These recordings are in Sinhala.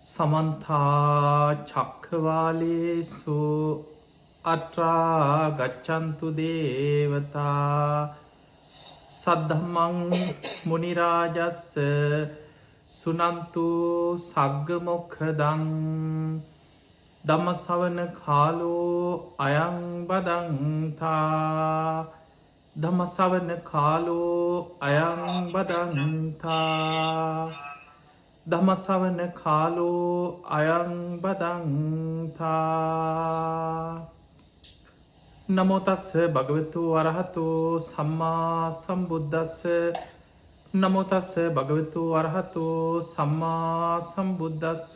සමන්තා චක්කවාලේසු අත්‍රා ගච්ඡන්තු දේවතා සද්ධම්මං මුනි රාජස්ස සුනන්තු සග්ග මොක්ඛදං ධම්ම ශ්‍රවණ කාලෝ අයං බදන්තා ධම්ම ශ්‍රවණ කාලෝ අයං බදන්තා ධම්ම ශ්‍රවණ කාලෝ අයං බදන්තා නමෝ තස්ස භගවතු වරහතෝ සම්මා සම්බුද්දස්ස නමෝ තස්ස භගවතු වරහතෝ සම්මා සම්බුද්දස්ස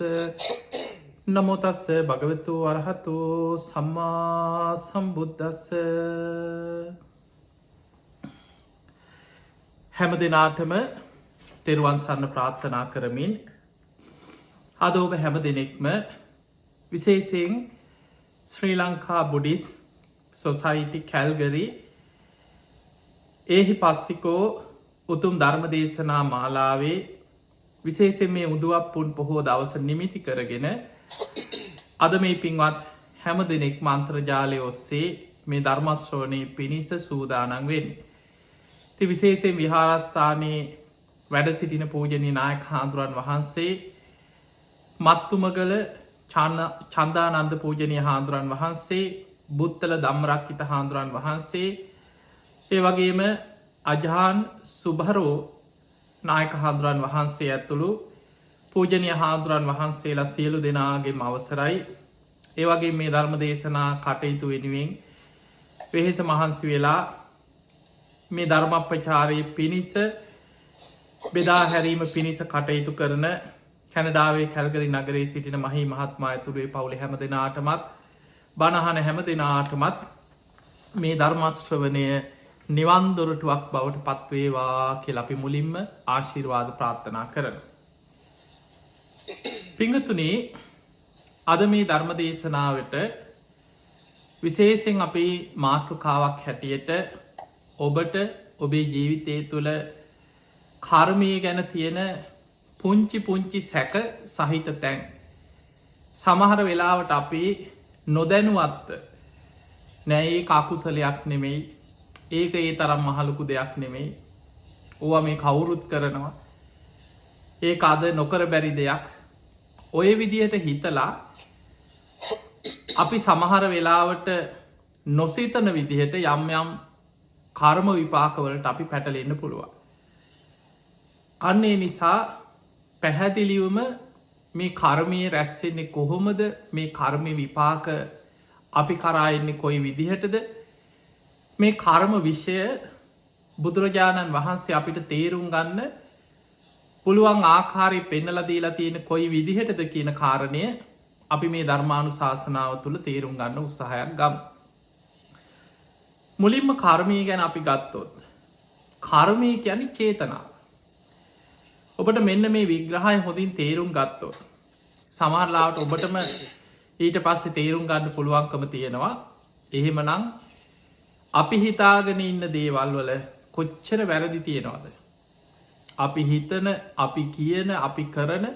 නමෝ තස්ස භගවතු වරහතෝ සම්මා සම්බුද්දස්ස. හැම දිනාටම තෙරුවන් සරණ ප්‍රාර්ථනා කරමින් අද ඔබ හැම දෙනෙක්ම විශේෂයෙන් ශ්‍රී ලංකා බුඩිස් සොසයිටි කැල්ගරි ඒහි පස්සිකෝ උතුම් ධර්ම දේශනා මාලාවේ විශේෂයෙන් මේ උදුවප්පුන් පොහෝ දවස නිමිති කරගෙන අද මේ පින්වත් හැම දෙනෙක් මන්ත්‍රජාලය ඔස්සේ මේ ධර්මශ්‍රවණය පිණිස සූදානන් වෙන්නේ. ති විශේෂයෙන් විහාරස්ථානයේ වැඩ සිටින පූජනීය නායක හාමුදුරන් වහන්සේ මත්තුමගල චන්දානන්ද පූජනීය හාමුදුරන් වහන්සේ බුත්තල ධම්මරක්කිත හාමුදුරන් වහන්සේ ඒ වගේම අජාන් සුභරෝ නායක හාමුදුරන් වහන්සේ ඇතුළු පූජනීය හාමුදුරන් වහන්සේලා සියලු දෙනාගේම අවසරයි. ඒ වගේ මේ ධර්ම දේශනා කටයුතු වෙනුවෙන් වෙහෙස මහන්සි වෙලා මේ ධර්මප්‍රචාරයේ පිණිස බෙදා හැරීම පිණිස කටයුතු කරන කැනඩාවේ කැල්ගරි නගරේ සිටින මහී මහත්මා ඇතුළුවේ පවුලේ හැම දෙනාටමත් බණහන හැම දෙනාටමත් මේ ධර්මශ්‍රවණය නිවන් දොරටුවක් බවට පත්වේවා කියලා අපි මුලින්ම ආශිර්වාද ප්‍රාර්ථනා කරන. පිංගතුනේ අද මේ ධර්ම දේශනාවට විශේෂයෙන් අපේ මාතෘකාවක් හැටියට ඔබට ඔබේ ජීවිතය තුළ කර්මය ගැන තියෙන පුංචි පුංචි සැක සහිත තැන් සමහර වෙලාවට අපි නොදැනුවත්ත නෑ ඒ අකුසලයක් නෙමෙයි ඒක ඒ තරම් මහලුකු දෙයක් නෙමෙයි ඕවා මේ කවුරුත් කරනවා ඒක අද නොකර බැරි දෙයක් ඔය විදිහට හිතලා අපි සමහර වෙලාවට නොසිතන විදිහට යම් යම් කර්ම විපාකවලට අපි පැටලෙන්න පුළුවන්. අන්නේ නිසා පැහැදිලිවම මේ කර්මය රැස්වෙන්නේ කොහොමද මේ කර්මය විපාක අපි කරායන්නේ කොයි විදිහටද මේ කර්ම විෂය බුදුරජාණන් වහන්සේ අපිට තේරුම් ගන්න පුළුවන් ආකාරය පෙන්නලා දීලා තියෙන කොයි විදිහටද කියන කාරණය අපි මේ ධර්මානුශාසනාව තුළ තේරුම් ගන්න උත්සාහයක් ගමු. මුලින්ම කර්මය ගැන අපි ගත්තොත් කර්මය කියන්නේ චේතනාව. ඔබට මෙන්න මේ විග්‍රහය හොඳින් තේරුම් ගත්තොත් සමහරලාට ඔබටම ඊට පස්සේ තේරුම් ගන්න පුළුවන්කම තියෙනවා. එහෙමනම් අපි හිතාගෙන ඉන්න දේවල් වල කොච්චර වැරදි තියෙනවද? අපි හිතන, අපි කියන, අපි කරන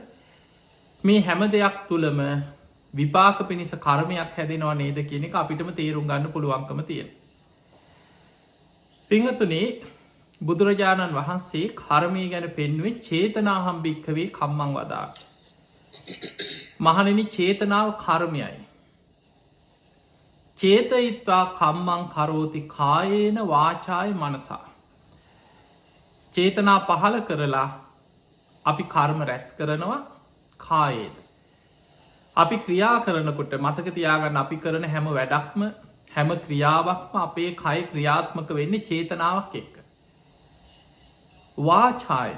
මේ හැම දෙයක් තුළම විපාක පිණිස කර්මයක් හැදෙනවා නේද කියන එක අපිටම තේරුම් ගන්න පුළුවන්කම තියෙනවා. පින්වතුනි බුදුරජාණන් වහන්සේ කර්මය ගැන පෙන්වේ චේතනාහම් භික්ඛවේ කම්මං වදාමි. මහණෙනි චේතනාව කර්මයයි. චේතයිත්වා කම්මං කරෝති කායේන වාචාය මනසා. චේතනා පහළ කරලා අපි කර්ම රැස් කරනවා කායේන. අපි ක්‍රියා කරනකොට මතක තියාගන්න අපි කරන හැම වැඩක්ම හැම ක්‍රියාවක්ම අපේ කය ක්‍රියාත්මක වෙන්නේ චේතනාවක් එක්ක. වාචාය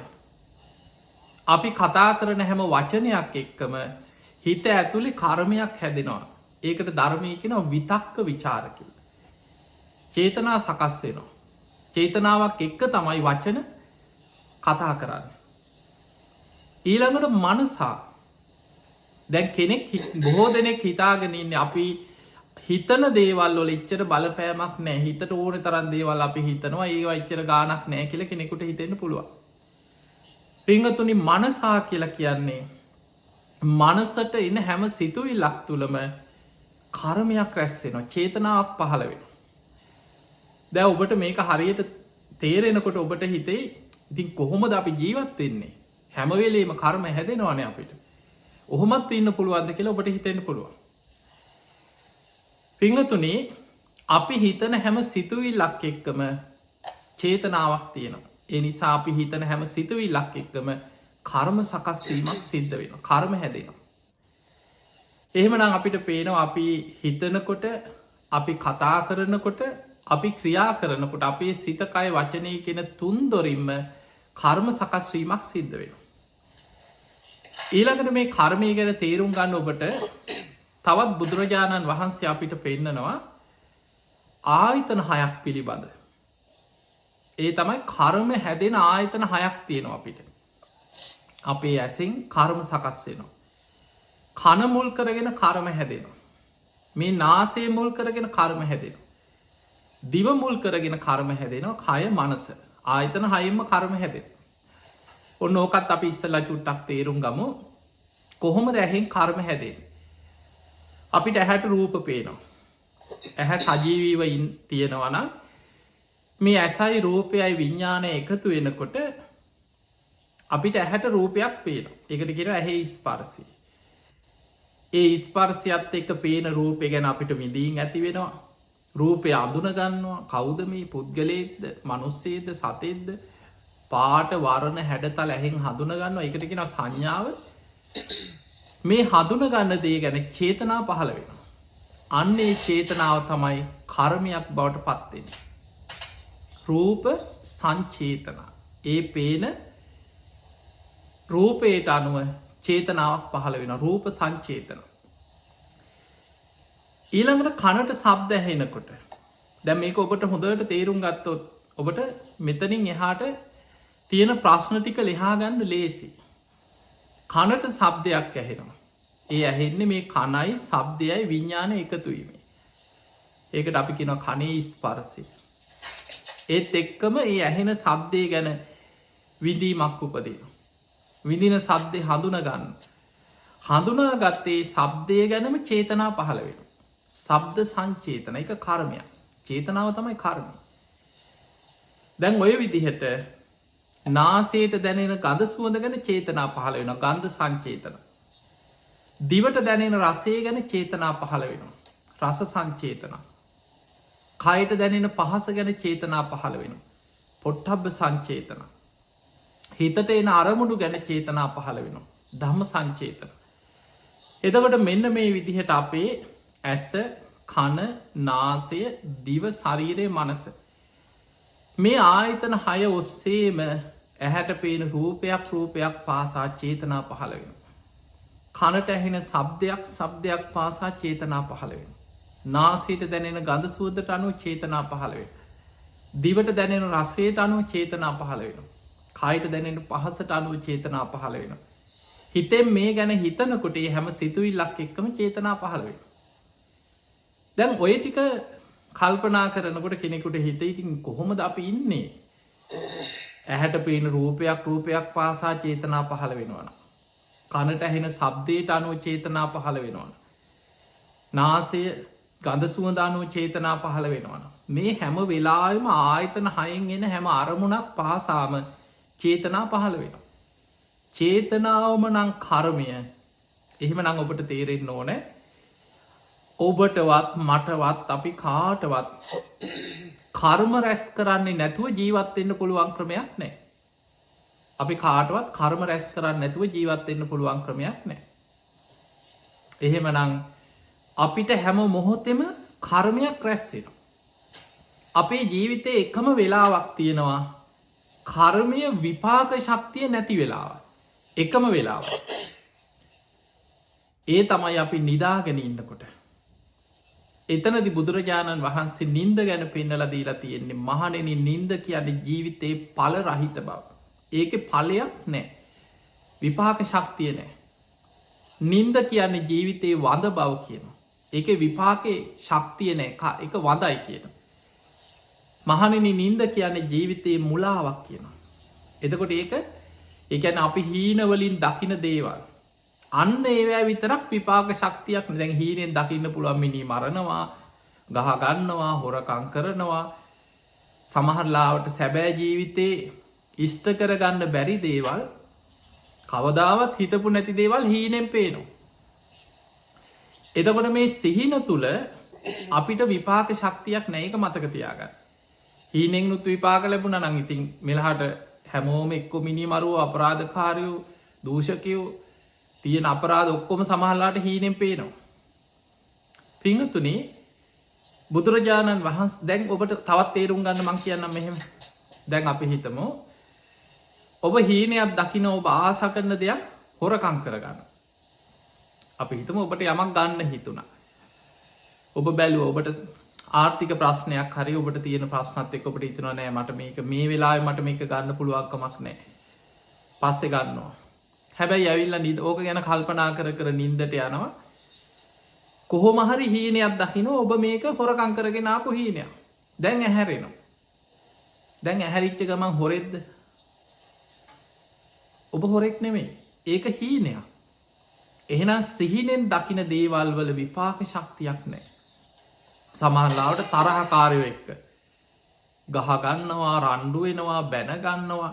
අපි කතා කරන හැම වචනයක් එක්කම හිත ඇතුළේ කර්මයක් හැදෙනවා. ඒකට ධර්මය කියනවා විතක්ක විචාර කියලා. චේතනා සකස් වෙනවා. චේතනාවක් එක්ක තමයි වචන කතා කරන්නේ. ඊළඟට මනසා දැන් කෙනෙක් බොහෝ දෙනෙක් හිතාගෙන ඉන්නේ අපි හිතන දේවල් වල එච්චර බලපෑමක් නෑ, හිතට ඕන තරම් දේවල් අපි හිතනවා ඒවා එච්චර ගාණක් නෑ කියලා කෙනෙකුට හිතෙන්න පුළුවන්. පින්වතුනි මනසා කියලා කියන්නේ මනසට එන හැම සිතුවිල්ලක් තුළම කර්මයක් රැස්සෙනවා, චේතනාවක් පහළ වෙන. දැ ඔබට මේක හරියට තේරෙනකොට ඔබට හිතේ ඉතින් කොහොමද අපි ජීවත් වෙන්නේ, හැමවෙලේම කර්ම හැදෙනවානේ අපිට, ඔහොමත් ඉන්න පුළුවන්ද කියලා ඔබට හිතෙන්න පුළුවන්. පිංහතුනේ අපි හිතන හැම සිතුවිල්ලක් එක්කම චේතනාවක් තියෙනවා. ඒ නිසා අපි හිතන හැම සිතුවිල්ලක් එක්කම කර්ම සකස්වීමක් සිද්ධ වෙන, කර්ම හැදෙනවා. එහෙමනම් අපිට පේනවා අපි හිතනකොට, අපි කතා කරනකොට, අපි ක්‍රියා කරනකොට අපේ සිත කය වචනය කියන තුන් දොරින්ම කර්ම සකස්වීමක් සිද්ධ වෙන. ඊළඟට මේ කර්මය ගැන තේරුම් ගන්න ඔබට තවත් බුදුරජාණන් වහන්සේ අපිට පෙන්නනවා ආයතන 6ක් පිළිබඳ. ඒ තමයි කර්ම හැදෙන ආයතන 6ක් තියෙනවා අපිට. අපේ ඇසින් කර්ම සකස් වෙනවා. කන මුල් කරගෙන කර්ම හැදෙනවා. මේ නාසය මුල් කරගෙන කර්ම හැදෙනවා. දිව මුල් කරගෙන කර්ම හැදෙනවා. කය මනස ආයතන 6න්ම කර්ම හැදෙනවා. ඔන්න ඕකත් අපි ඉස්සෙල්ලා චුට්ටක් තේරුම් ගමු. කොහොමද ඇහෙන් කර්ම හැදෙන්නේ? අපිට ඇහැට රූප පේනවා. ඇහැ සජීවීව තියෙනවා නම් මේ ඇසයි රූපයයි විඤ්ඤාණය එකතු වෙනකොට අපිට ඇහැට රූපයක් පේනවා. ඒකට කියනවා ඇහි ස්පර්ශය. ඒ ස්පර්ශයත් එක්ක පේන රූපය ගැන අපිට විඳීම් ඇති වෙනවා. රූපය අඳුන ගන්නවා. කවුද මේ, පුද්ගලයෙක්ද, මිනිස්සෙක්ද, සතෙක්ද? පාට වර්ණ හැඩතල ඇහෙන් හඳුන ගන්නවා. ඒකට කියනවා සංඥාව. මේ හඳුන ගන්න දේ ගැන චේතනා පහළ වෙනවා. අන්නේ චේතනාව තමයි කර්මයක් බවට පත් වෙන්නේ. රූප සංචේතන. ඒ පේන රූපයට අනුව චේතනාවක් පහළ වෙන රූප සංචේතන. ඊළඟට කනට ශබ්ද ඇහෙනකොට, දැන් මේක ඔබට හොඳට තේරුම් ගත්තොත් ඔබට මෙතනින් එහාට තියෙන ප්‍රශ්න ටික ලියා ගන්න ලේසි. කනට ශබ්දයක් ඇහෙනවා. ඒ ඇහෙන්නේ මේ කනයි ශබ්දයයි විඤ්ඤාණය එකතු වීම. ඒකට අපි කියනවා කනේ ස්පර්ශය. ඒත් එක්කම ඒ ඇහෙන ශබ්දය ගැන විඳීමක් උපදිනවා. විඳින ශබ්දේ හඳුන ගන්න. හඳුනාගත්තේ ශබ්දය ගැනම චේතනා පහළ වෙනවා. ශබ්ද සංචේතන, එක කර්මයක්. චේතනාව තමයි කර්මය. දැන් ඔය විදිහට නාසයට දැනෙන ගඳ සුවඳ ගැන චේතනා පහළ වෙනවා. ගන්ධ සංචේතන. දිවට දැනෙන රසය ගැන චේතනා පහළ වෙනවා. රස සංචේතන. කයට දැනෙන පහස ගැන චේතනා පහළ වෙනවා. පොට්ටබ්බ සංචේතන. හිතට එන අරමුණු ගැන චේතනා පහළ වෙනවා. ධම්ම සංචේතන. එතකොට මෙන්න මේ විදිහට අපේ ඇස, කන, නාසය, දිව, ශරීරය, මනස, මේ ආයතන 6 ඔස්සේම ඇහැට පේන රූපයක් පාසා චේතනා පහළ වෙනවා. කනට ඇහෙන ශබ්දයක් පාසා චේතනා පහළ වෙනවා. නාසයට දැනෙන ගඳ සුවඳට අනුව චේතනා පහළ වෙනවා. දිවට දැනෙන රසයට අනුව චේතනා පහළ වෙනවා. කයට දැනෙන පහසට අනුව චේතනා පහළ වෙනවා. හිතෙන් මේ ගැන හිතනකොට හැම සිතුවිල්ලක් එක්කම චේතනා පහළ වෙනවා. දැන් ඔය ටික කල්පනා කරනකොට කෙනෙකුට හිත ඉතින් කොහොමද අපි ඉන්නේ? ඇහැට පේන රූපයක් පාසා චේතනා පහළ වෙනවනම්, කනට ඇහෙන ශබ්දයට අනුව චේතනා පහළ වෙනවනම්, නාසය ගඳ සුවඳ අනුව චේතනා පහළ වෙනවනම්, මේ හැම වෙලාවෙම ආයතන 6න් එන හැම අරමුණක් පාසාම චේතනා පහළ වෙනවා. චේතනාවම නම් කර්මය. එහෙමනම් ඔබට තේරෙන්න ඕනේ ඔබටවත් මටවත් අපි කාටවත් කර්ම රැස් කරන්නේ නැතුව ජීවත් වෙන්න පුළුවන් ක්‍රමයක් නැහැ. අපි කාටවත් කර්ම රැස් කරන්නේ නැතුව ජීවත් වෙන්න පුළුවන් ක්‍රමයක් නැහැ. එහෙමනම් අපිට හැම මොහොතෙම කර්මයක් රැස් වෙනවා. අපේ ජීවිතේ එකම වෙලාවක් තියෙනවා කර්මය විපාක ශක්තිය නැති වෙලාව. එකම වෙලාව. ඒ තමයි අපි නිදාගෙන ඉන්නකොට. එතනදි බුදුරජාණන් වහන්සේ නින්ද ගැන පෙන්නලා දීලා තියෙන්නේ මහණෙනි, නින්ද කියන්නේ ජීවිතේ ඵල රහිත බව. ඒකේ ඵලයක් නැහැ. විපාක ශක්තිය නැහැ. නින්ද කියන්නේ ජීවිතේ වඳ බව කියනවා. ඒකේ විපාකේ ශක්තිය නැහැ. ඒක වඳයි කියනවා. මහණෙනි, නින්ද කියන්නේ ජීවිතේ මුලාවක් කියනවා. එතකොට ඒ කියන්නේ අපි හීන වලින් දකින දේවල්, අන්න ඒවැ විතරක් විපාක ශක්තියක් දැන් හීනෙන් දකින්න පුළුවන් මිනි මරණවා ගහගන්නවා හොරකං කරනවා සමහරලාවට සැබෑ ජීවිතේ ඉෂ්ට කරගන්න බැරි දේවල් කවදාවත් හිතපු නැති දේවල් හීනෙන් පේනවා. එතකොට මේ සිහින තුළ අපිට විපාක ශක්තියක් නැක මතකතියාගන්න. හීනෙන් නුත් විපාක ලැබුණ නං ඉතින් මෙලහට හැමෝම එක්කො මිනි මරුව අපරාධකාරයෝ දූෂකයෝ තියෙන අපරාධ ඔක්කොම සමහල්ලාට හීනෙන් පේනවා. පිංහතුනේ බුදුරජාණන් වහන්ස් දැන් ඔබට තවත් තේරුම් ගන්න මං කියන්නම් මෙහෙම දැන් අපි හිතමු ඔබ හීනයක් දකින ඔබ ආස කරන දෙයක් හොරකං කරගන්න. අපි හිතම ඔබට යමක් ගන්න හිතුනා. ඔබ බැලුව ඔබට ආර්ථික ප්‍රශ්නයක් හරි ඔබට තියෙන ප්‍රශ්නත් එක් ඔබට ඉතුන නෑ මට මේක මේ වෙලා මට මේක ගන්න පුළුවන්කමක් නෑ පස්සෙ ගන්නවා. හැබැයි ඇවිල්ල නිද ඕක ගැන කල්පනා කර නින්දට යනවා කොහොමහරි හීනයක් දකින ඔබ මේක හොරකං කරගෙන ආපු හීනයක් දැන් ඇහැරෙනවා. දැන් ඇහැරිච්ච ගමන් හොරෙද්ද ඔබ හොරෙක් නෙමේ ඒක හීනයක්. එහෙනම් සිහිනෙන් දකින දේවල් වල විපාක ශක්තියක් නෑ. සමහරලාවට තරහකාරයෝ එක්ක ගහගන්නවා රණ්ඩුවෙනවා බැනගන්නවා.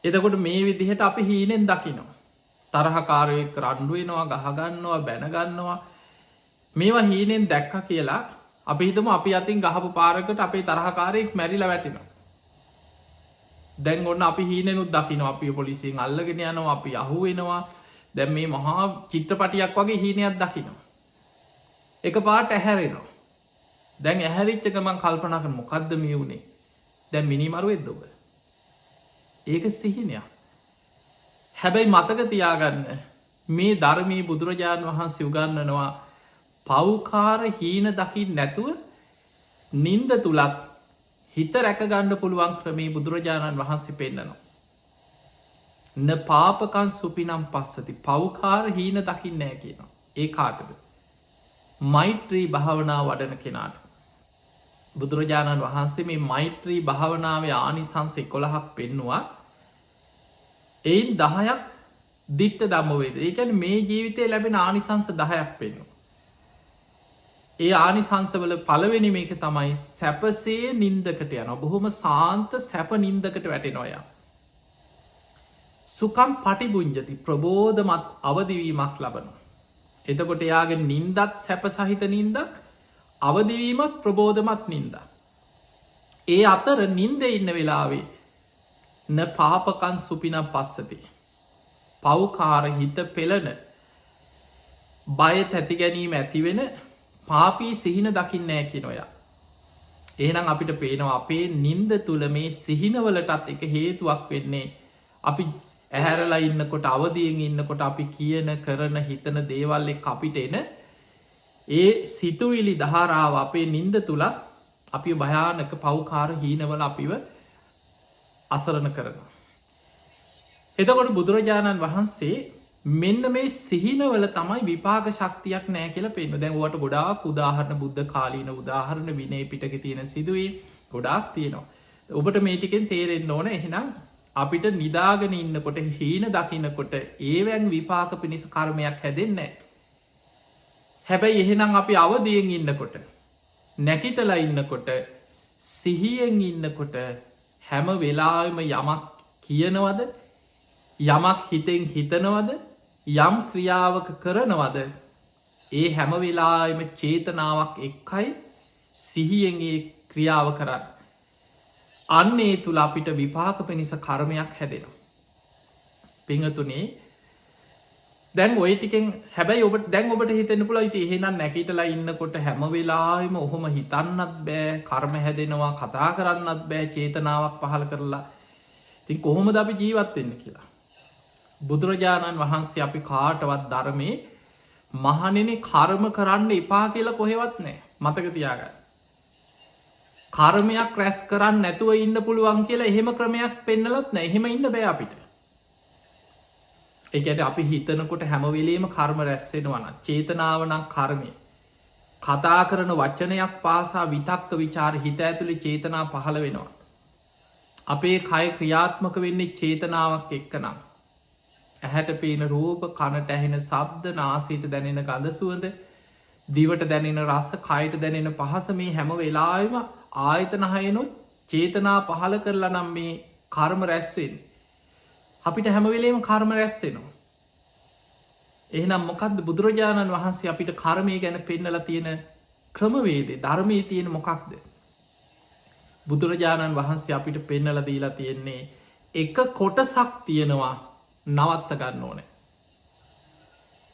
එතකොට මේ විදිහට අපි හීනෙන් දකිනවා. තරහකාරයෝ එක්ක රණ්ඩුවෙනවා ගහගන්නවා බැනගන්නවා. මේවා හීනෙන් දැක්ක කියලා අපි හිතම අපි අතින් ගහපු පාරකට අපේ තරහකාරයෙක් මැරිලා වැටිනවා. දැන් ඔන්න අපි හීනෙනුත් දකිනවා අපි පොලිසියෙන් අල්ලගෙන යනවා අපි අහු වෙනවා. දැන් මේ මහා චිත්‍රපටියක් වගේ හීනයක් දකිනවා. එක පාට ඇහැරෙනවා. දැන් ඇහැරිච්ච ගමන් කල්පනා කරන මොකද්ද මේ වුනේ? දැන් මිනි මරුවෙක්ද ඔබ? ඒක සිහිනයක්. හැබැයි මතක තියාගන්න මේ ධර්මයේ බුදුරජාණන් වහන්සේ උගන්වනවා පෞකාර හීන දකින්න නැතුව නින්ද තුලත් හිත රැකගන්න පුළුවන් ක්‍රමේ බුදුරජාණන් වහන්සේ පෙන්නනවා. න පාපකන් සුපිනම් පස්සති පෞකාර හීන දකින්න නෑ කියනවා. ඒ කාටද? මෛත්‍රී භාවනා වඩන කෙනාට. බුදුරජාණන් වහන්සේ මේ මෛත්‍රී භාවනාවේ ආනිසංස 11ක් පෙන්නවා. එයින් 10ක් දිට්ඨ ධම්මවේද. ඒ කියන්නේ මේ ජීවිතේ ලැබෙන ආනිසංස 10ක් පෙන්වනවා. ඒ ආනිසංසවල පළවෙනි මේක තමයි සැපසේ නින්දකට යනවා. බොහොම සාන්ත සැප නින්දකට වැටෙනවා යා. සුකම් පටිබුඤ්ජති ප්‍රබෝධමත් අවදිවීමක් ලබනවා. එතකොට එයාගේ නින්දත් සැප සහිත නින්දක් අවදිවීමත් ප්‍රබෝධමත් නින්දක්. ඒ අතර නින්ද ඉන්න වෙලාවේ න පාපකන් සුපිනම් පස්සති පෞකාර හිත පෙළන බය තැති ගැනීම ඇතිවෙන පාපී සිහින දකින්නෑ කිනොයා. එහෙනම් අපිට පේනවා අපේ නින්ද තුළ මේ සිහිනවලටත් එක හේතුවක් වෙන්නේ අපි ඇහැරලා ඉන්නකොට අවදියෙන් ඉන්නකොට අපි කියන කරන හිතන දේවල් එක්ක අපිට එන ඒ සිතුවිලි ධාරාව අපේ නින්ද තුලත් අපි භයානක පෞකාර හීනවල අපිව අසරණ කරනවා. එතකොට බුදුරජාණන් වහන්සේ මෙන්න මේ සිහිනවල තමයි විපාක ශක්තියක් නෑ කියලා පෙන්වනවා. දැන් ඔයාලට ගොඩාක් උදාහරණ බුද්ධ කාලීන උදාහරණ විනය පිටකේ තියෙන සිදුවීම් ගොඩාක් තියෙනවා. ඔබට මේ ටිකෙන් තේරෙන්න ඕන එහෙනම් අපිට නිදාගෙන ඉන්නකොට හීන දකින්නකොට ඒවැන් විපාක පිණිස කර්මයක් හැදෙන්නේ නැහැ. හැබැයි එහෙනම් අපි අවදියෙන් ඉන්නකොට නැකිටලා ඉන්නකොට සිහියෙන් ඉන්නකොට හැම වෙලාවෙම යමක් කියනවද යමක් හිතෙන් හිතනවද යම් ක්‍රියාවක කරනවද ඒ හැම වෙලාවෙම චේතනාවක් එක්කයි සිහියෙන් ඒ ක්‍රියාව කරන්නේ. අන්න ඒ තුළ අපිට විපාක පිණිස කර්මයක් හැදෙනවා. පිංහතුනේ දැන් ඔය ටිකෙන් හැබැයි ඔබට දැන් ඔබට හිතෙන්න පුළුවන් ඉතින් එහෙනම් නැගිටලා ඉන්නකොට හැම වෙලාවෙම ඔහොම හිතන්නත් බෑ කර්ම හැදෙනවා කතා කරන්නත් බෑ චේතනාවක් පහළ කරලා. ඉතින් කොහොමද අපි ජීවත් වෙන්නේ කියලා. බුදුරජාණන් වහන්සේ අපි කාටවත් ධර්මයේ මහණෙනි කර්ම කරන්න එපා කියලා කොහෙවත් නැහැ. මතක තියාගන්න. කර්මයක් රැස් කරන්න නැතුව ඉන්න පුළුවන් කියලා එහෙම ක්‍රමයක් පෙන්නලත් නැහැ. එහෙම ඉන්න බෑ අපිට. ඒ කියන්නේ අපි හිතනකොට හැම වෙලෙම කර්ම රැස් වෙනවා නම් චේතනාව නම් කර්මය. කතා කරන වචනයක් පාසා විතක්ක ਵਿਚාර හිත ඇතුලේ චේතනා පහළ වෙනවා. අපේ කය ක්‍රියාත්මක වෙන්නේ චේතනාවක් එක්කනම්. ඇහැට පේන රූප, කනට ඇහෙන ශබ්ද, නාසයට දැනෙන ගඳ සුවඳ, දිවට දැනෙන රස, කයට දැනෙන පහස, මේ හැම වෙලාවෙම ආයතන හයනොත් චේතනා පහල කරලා නම් මේ කර්ම රැස්වෙන්. අපිට හැම වෙලේම කර්ම රැස්සෙනවා. එහෙනම් මොකක්ද බුදුරජාණන් වහන්සේ අපිට කර්මය ගැන පෙන්නලා තියෙන ක්‍රමවේදේ, ධර්මයේ තියෙන මොකක්ද? බුදුරජාණන් වහන්සේ අපිට පෙන්නලා දීලා තියෙන්නේ එක කොටසක් තියෙනවා නවත්ත ගන්න ඕනේ.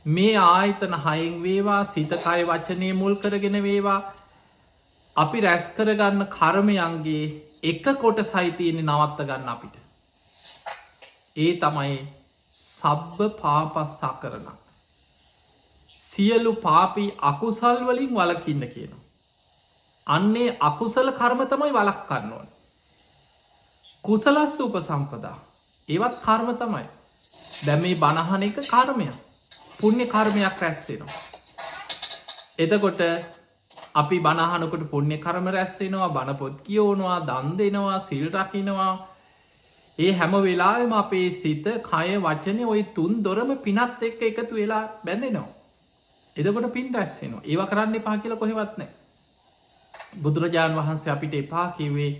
මේ ආයතන හයෙන් වේවා, සිත කය වචනය මුල් කරගෙන වේවා, අපි රැස් කරගන්න කර්මයන්ගේ එක කොටසයි තියෙන්නේ නවත්ත ගන්න අපිට. ඒ තමයි සබ්බ පාපස්සකරණ. සියලු පාපී අකුසල් වලින් වළකින්න කියනවා. අන්නේ අකුසල කර්ම තමයි වළක්වන්න ඕනේ. කුසලස්ස උපසම්පදා. ඒවත් කර්ම තමයි. දැන් මේ බණහන එක කර්මයක්. පුණ්‍ය කර්මයක් රැස් වෙනවා. එතකොට අපි බණහනකොට පුණ්‍ය කර්ම රැස් වෙනවා, බණ පොත් කියවනවා, දන් දෙනවා, සිල් රකින්නවා. ඒ හැම වෙලාවෙම අපේ සිත, කය, වචනේ ওই තුන් දොරම පිනත් එක්ක එකතු වෙලා බැඳෙනවා. එතකොට පින් රැස් වෙනවා. ඒවා කරන්න එපා කියලා කොහෙවත් නැහැ. බුදුරජාණන් වහන්සේ අපිට එපා කිව්වේ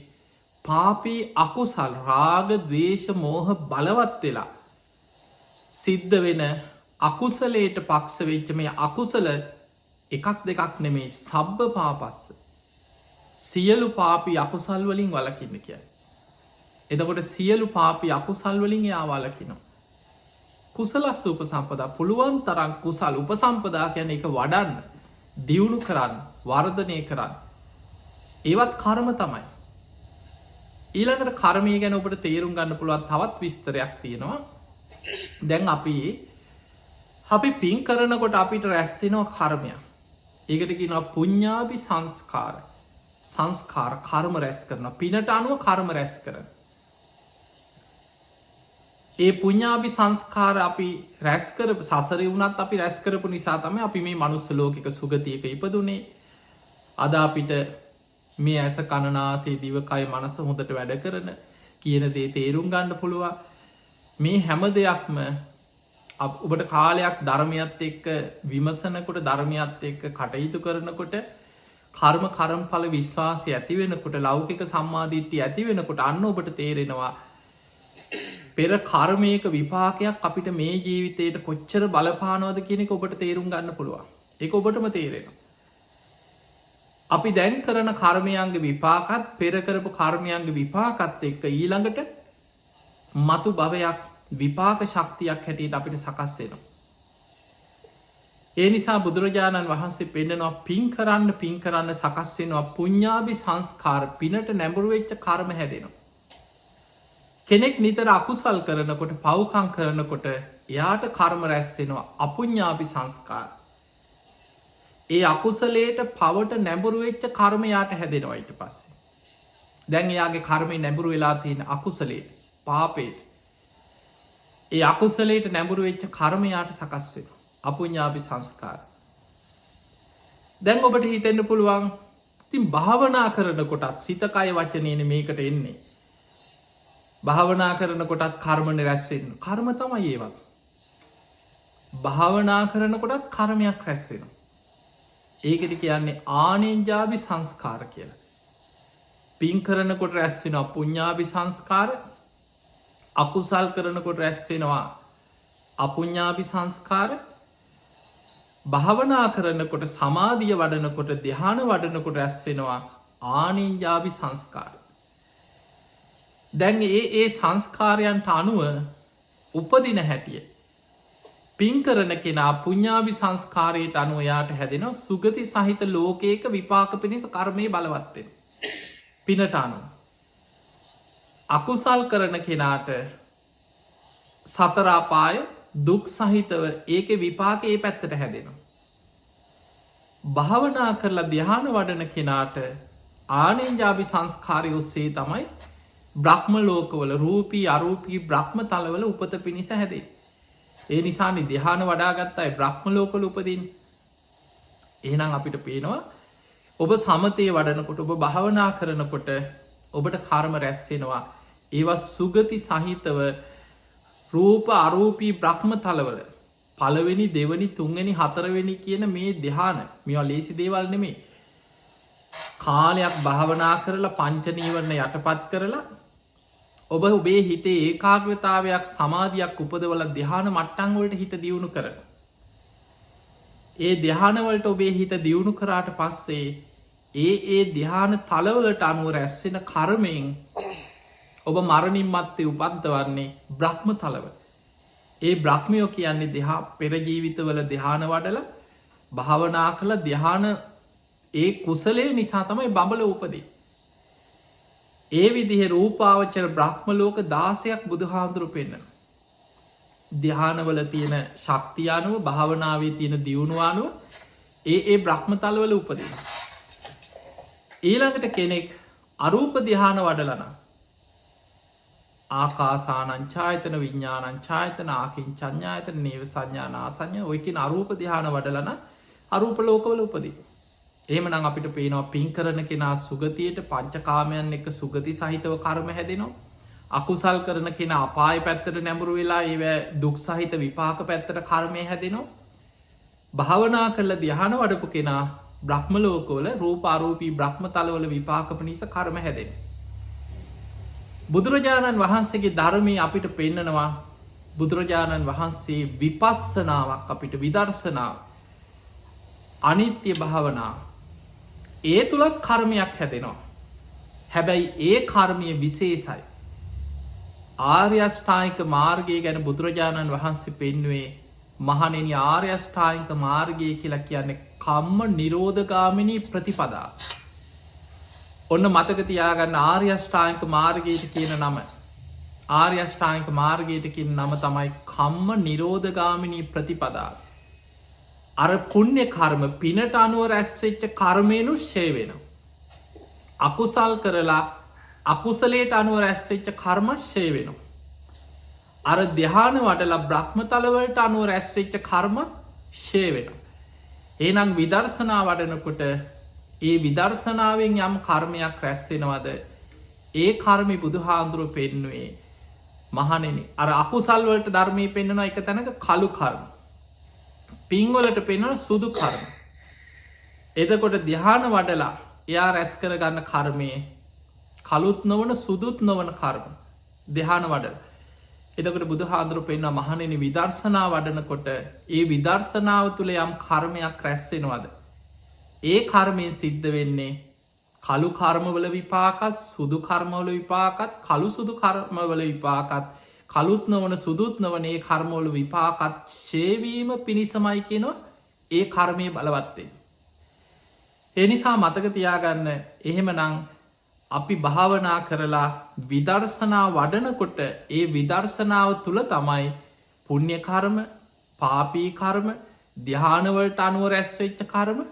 පාපී අකුසල්, රාග, ద్వේෂ, මෝහ බලවත් වෙලා සිද්ධ වෙන අකුසලයට පක්ෂ වෙච්ච මේ අකුසල එකක් දෙකක් නෙමේ, සබ්බ පාපස්ස. සියලු පාපී අකුසල් වලින් වළකින්න කියන්නේ. එතකොට සියලු පාපී අකුසල් වලින් එයා වළකිනවා. කුසලස්ස උපසම්පදා. පුළුවන් තරම් කුසල් උපසම්පදා කියන්නේ ඒක වඩන්න, දියුණු කරන්න, වර්ධනය කරන්න. ඒවත් කර්ම තමයි. ඊළඟට කර්මය ගැන ඔබට තේරුම් ගන්න පුළුවන් තවත් විස්තරයක් තියෙනවා. දැන් අපි පින් කරනකොට අපිට රැස් වෙනවා කර්මයක්. ඒකට කියනවා පුඤ්ඤාභි සංස්කාර. සංස්කාර කර්ම රැස් කරනවා. පිනට අනුව කර්ම රැස් කරන. ඒ පුඤ්ඤාභි සංස්කාර අපි රැස් කරපු සසරේ වුණත් අපි රැස් කරපු නිසා තමයි අපි මේ මනුස්ස ලෝකික සුගතියක ඉපදුනේ. අද අපිට මේ ඇස, කන, නාසය, දිව, කය, මනස හොඳට වැඩ කරන, කියන දේ තේරුම් ගන්න පුළුවන්. මේ හැම දෙයක්ම ඔබට කාලයක් ධර්මයත් එක්ක විමසනකොට, ධර්මයත් එක්ක කටයුතු කරනකොට, කර්මඵල විශ්වාසය ඇති වෙනකොට, ලෞකික සම්මාදිට්ඨිය ඇති වෙනකොට අන්න ඔබට තේරෙනවා පෙර කර්මයක විපාකයක් අපිට මේ ජීවිතයට කොච්චර බලපානවද කියන එක ඔබට තේරුම් ගන්න පුළුවන්. ඒක ඔබටම තේරෙනවා. අපි දැන් කරන කර්මයන්ගේ විපාකත්, පෙර කරපු කර්මයන්ගේ විපාකත් එක්ක ඊළඟට මතු භවයක් විපාක ශක්තියක් හැටියට අපිට සකස් වෙනවා. ඒ නිසා බුදුරජාණන් වහන්සේ පෙන්නනවා පින් කරන්න සකස් වෙනවා පුඤ්ඤාභි සංස්කාර. පිනට නැඹුරු වෙච්ච කර්ම හැදෙනවා. කෙනෙක් නිතර අකුසල් කරනකොට, පව්කම් කරනකොට එයාට කර්ම රැස් වෙනවා අපුඤ්ඤාභි සංස්කාර. ඒ අකුසලයට, පවට නැඹුරු වෙච්ච කර්ම යාට හැදෙනවා ඊට පස්සේ. දැන් එයාගේ කර්මේ නැඹුරු වෙලා තියෙන අකුසලයට, පාපයට. ඒ අකුසලයට නැඹුරු වෙච්ච කර්ම යාට සකස් වෙනවා අපුඤ්ඤාභි සංස්කාර. දැන් ඔබට හිතෙන්න පුළුවන් ඉතින් භාවනා කරනකොටත් සිත, කය, වචනේනේ මේකට එන්නේ. භාවනා කරනකොටත් කර්මනේ රැස් වෙන්නේ. කර්ම තමයි ඒවත්. භාවනා කරනකොටත් කර්මයක් රැස් වෙනවා. ඒකට කියන්නේ ආනෙන්ජාභි සංස්කාර කියලා. පින් කරනකොට රැස් වෙනවා පුඤ්ඤාභි සංස්කාර. අකුසල් කරනකොට රැස් වෙනවා අපුඤ්ඤාභි සංස්කාර. භාවනා කරනකොට, සමාධිය වඩනකොට, ධ්‍යාන වඩනකොට රැස් වෙනවා ආනෙන්ජාභි සංස්කාර. දැන් ඒ සංස්කාරයන්ට අනුව උපදින හැටිය පින් කරන කෙනා පුඤ්ඤාභි සංස්කාරයට අනුව යාට හැදෙනවා සුගති සහිත ලෝකයක විපාක පිණිස කර්මයේ බලවත් වෙනවා. පිනට අනුව. අකුසල් කරන කෙනාට සතර අපාය දුක් සහිතව ඒකේ විපාක ඒ පැත්තට හැදෙනවා. භාවනා කරලා ධ්‍යාන වඩන කෙනාට ආනෙන්ජාභි සංස්කාරය ඔස්සේ තමයි බ්‍රහ්ම ලෝකවල, රූපී අරූපී බ්‍රහ්ම තලවල උපත පිණිස හැදේ. ඒ නිසානේ ධ්‍යාන වඩාගත් අය බ්‍රහ්ම ලෝකවල උපදින්නේ. එහෙනම් අපිට පේනවා ඔබ සමතේ වඩනකොට, ඔබ භාවනා කරනකොට ඔබට කර්ම රැස් වෙනවා. ඒවා සුගති සහිතව රූප අරූපී බ්‍රහ්ම තලවල පළවෙනි දෙවනි තුන්වෙනි හතරවෙනි කියන මේ ධ්‍යාන මේවා ලේසි දේවල් නෙමේ. කාලයක් භාවනා කරලා පංච නීවරණ යටපත් කරලා ඔබ ඔබේ හිතේ ඒකාග්‍රතාවයක් සමාධයක් උපදවල ධ්‍යාන මට්ටංවලට හිත දියුණු කරන. ඒ ධ්‍යානවලට ඔබේ හිත දියුණු කරාට පස්සේ ඒ ධ්‍යාන තලවලට අනුව රැස්වෙන කර්මයෙන් ඔබ මරණින් මත්තේ උපන්තවන්නේ බ්‍රහ්ම තලව. ඒ බ්‍රහ්මයෝ කියන්නේ දෙහා පෙරජීවිතවල ධ්‍යාන වඩල භාවනා කළ ධ්‍යාන ඒ කුසලේ නිසා තමයි බඹල උපදී. ඒ විදිහ රූපාවචර බ්‍රහ්මලෝක 16ක් බුදුහාන්දුරු පෙන්න්න. ධ්‍යානවල තියෙන ශක්තියානුව භාවනාවේ තියෙන දියුණුවානුව ඒ බ්‍රහ්මතල්වල උපදින. ඊළඟට කෙනෙක් අරූප ධ්‍යාන වඩලන ආකාසානංචායතන විඤ්ඥානංචායතන ආකින් චඥායතන නේව සංඥානාසඥ ඔයකින් අරූප ධ්‍යාන වඩලන අරූප ලෝකවල උපදී. එහෙමනම් අපිට පේනවා පින් කරන කෙනා සුගතියට පංචකාමයන් එක සුගති සහිතව කර්ම හැදෙනවා. අකුසල් කරන කෙන අපාය පැත්තට නැඹුරු වෙලා ඒ දුක් සහිත විපාක පැත්තට කර්මය හැදෙනවා. භාවනා කරල ධ්‍යාන වඩපු කෙනා බ්‍රහ්මලෝකවල රූපාරූපී බ්‍රහ්ම තලවල විපාක පිණිස කර්ම හැදෙන. බුදුරජාණන් වහන්සේගේ ධර්මය අපිට පෙන්නනවා බුදුරජාණන් වහන්සේ විපස්සනාවක් අපිට විදර්ශනාව අනිත්‍ය භාවනාව ඒ තුළත් කර්මයක් හැදෙනවා. හැබැයි ඒ කර්මය විශේෂයි. ආර්යෂ්ඨායික මාර්ගය ගැන බුදුරජාණන් වහන්සේ පෙන්වේ මහනෙන ආර්යෂ්ඨායික මාර්ගය කියලා කියන්නේ කම්ම නිරෝධගාමිනී ප්‍රතිපදා. ඔන්න මතකතියාගන්න ආර්යෂ්ඨායික මාර්ගයට කියන නම ආර්යෂ්ඨායික මාර්ගයට කියන නම තමයි කම්ම නිරෝධගාමිනී ප්‍රතිපදා. අර පුුණ්‍ය කර්ම පිනට අනුව රැස්වෙච්ච කර්මයනු ශේ වෙන. අකුසල් කරලා අකුසලේට අනුව රැස්වෙච්ච කර්ම ශේ වෙන. අර දෙහාන වඩලා බ්‍රහ්ම තලවලට අනුව රැස්වෙච්ච කර්මත් ශේ වෙන. ඒනම් විදර්ශනා වඩනකොට ඒ විදර්ශනාවෙන් යම් කර්මයක් රැස්වෙනවද ඒ කර්මි බුදුහාන්දුරුව පෙන්නුවේ මහනෙන අර අකුසල්වලට ධර්මය පෙන්න්නනවා එක තැනක කළු කර්ම. පින්වලට පෙන්වන සුදු කර්ම. එතකොට ධ්‍යාන වඩලා එයා රැස් කරගන්න කර්මය කළුත් නොවන සුදුත් නොවන කර්ම ධ්‍යාන වඩල. එතකට බුදු හාදුරු පෙන්න්න මහනෙන විදර්ශනා වඩනකොට ඒ විදර්ශනාව තුළ යම් කර්මයක් රැස්වෙනවද. ඒ කර්මය සිද්ධ වෙන්නේ කළු කර්මවල විපාකත් සුදු කර්මවල විපාකත් කළු සුදු කර්මවල විපාකත් කළුත් නොවන සුදුත් නොවන ඒ කර්මෝලු විපාකත් ශේවීම පිණිසමයි කෙනවා ඒ කර්මය බලවත්තේ. එනිසා මතක තියාගන්න එහෙම නං අපි භාවනා කරලා විදර්ශනා වඩනකොට ඒ විදර්ශනාව තුළ තමයි පුුණ්‍ය කර්ම පාපී කර්ම ධ්‍යානවලට අනුව රැස්වෙච්ච කර්ම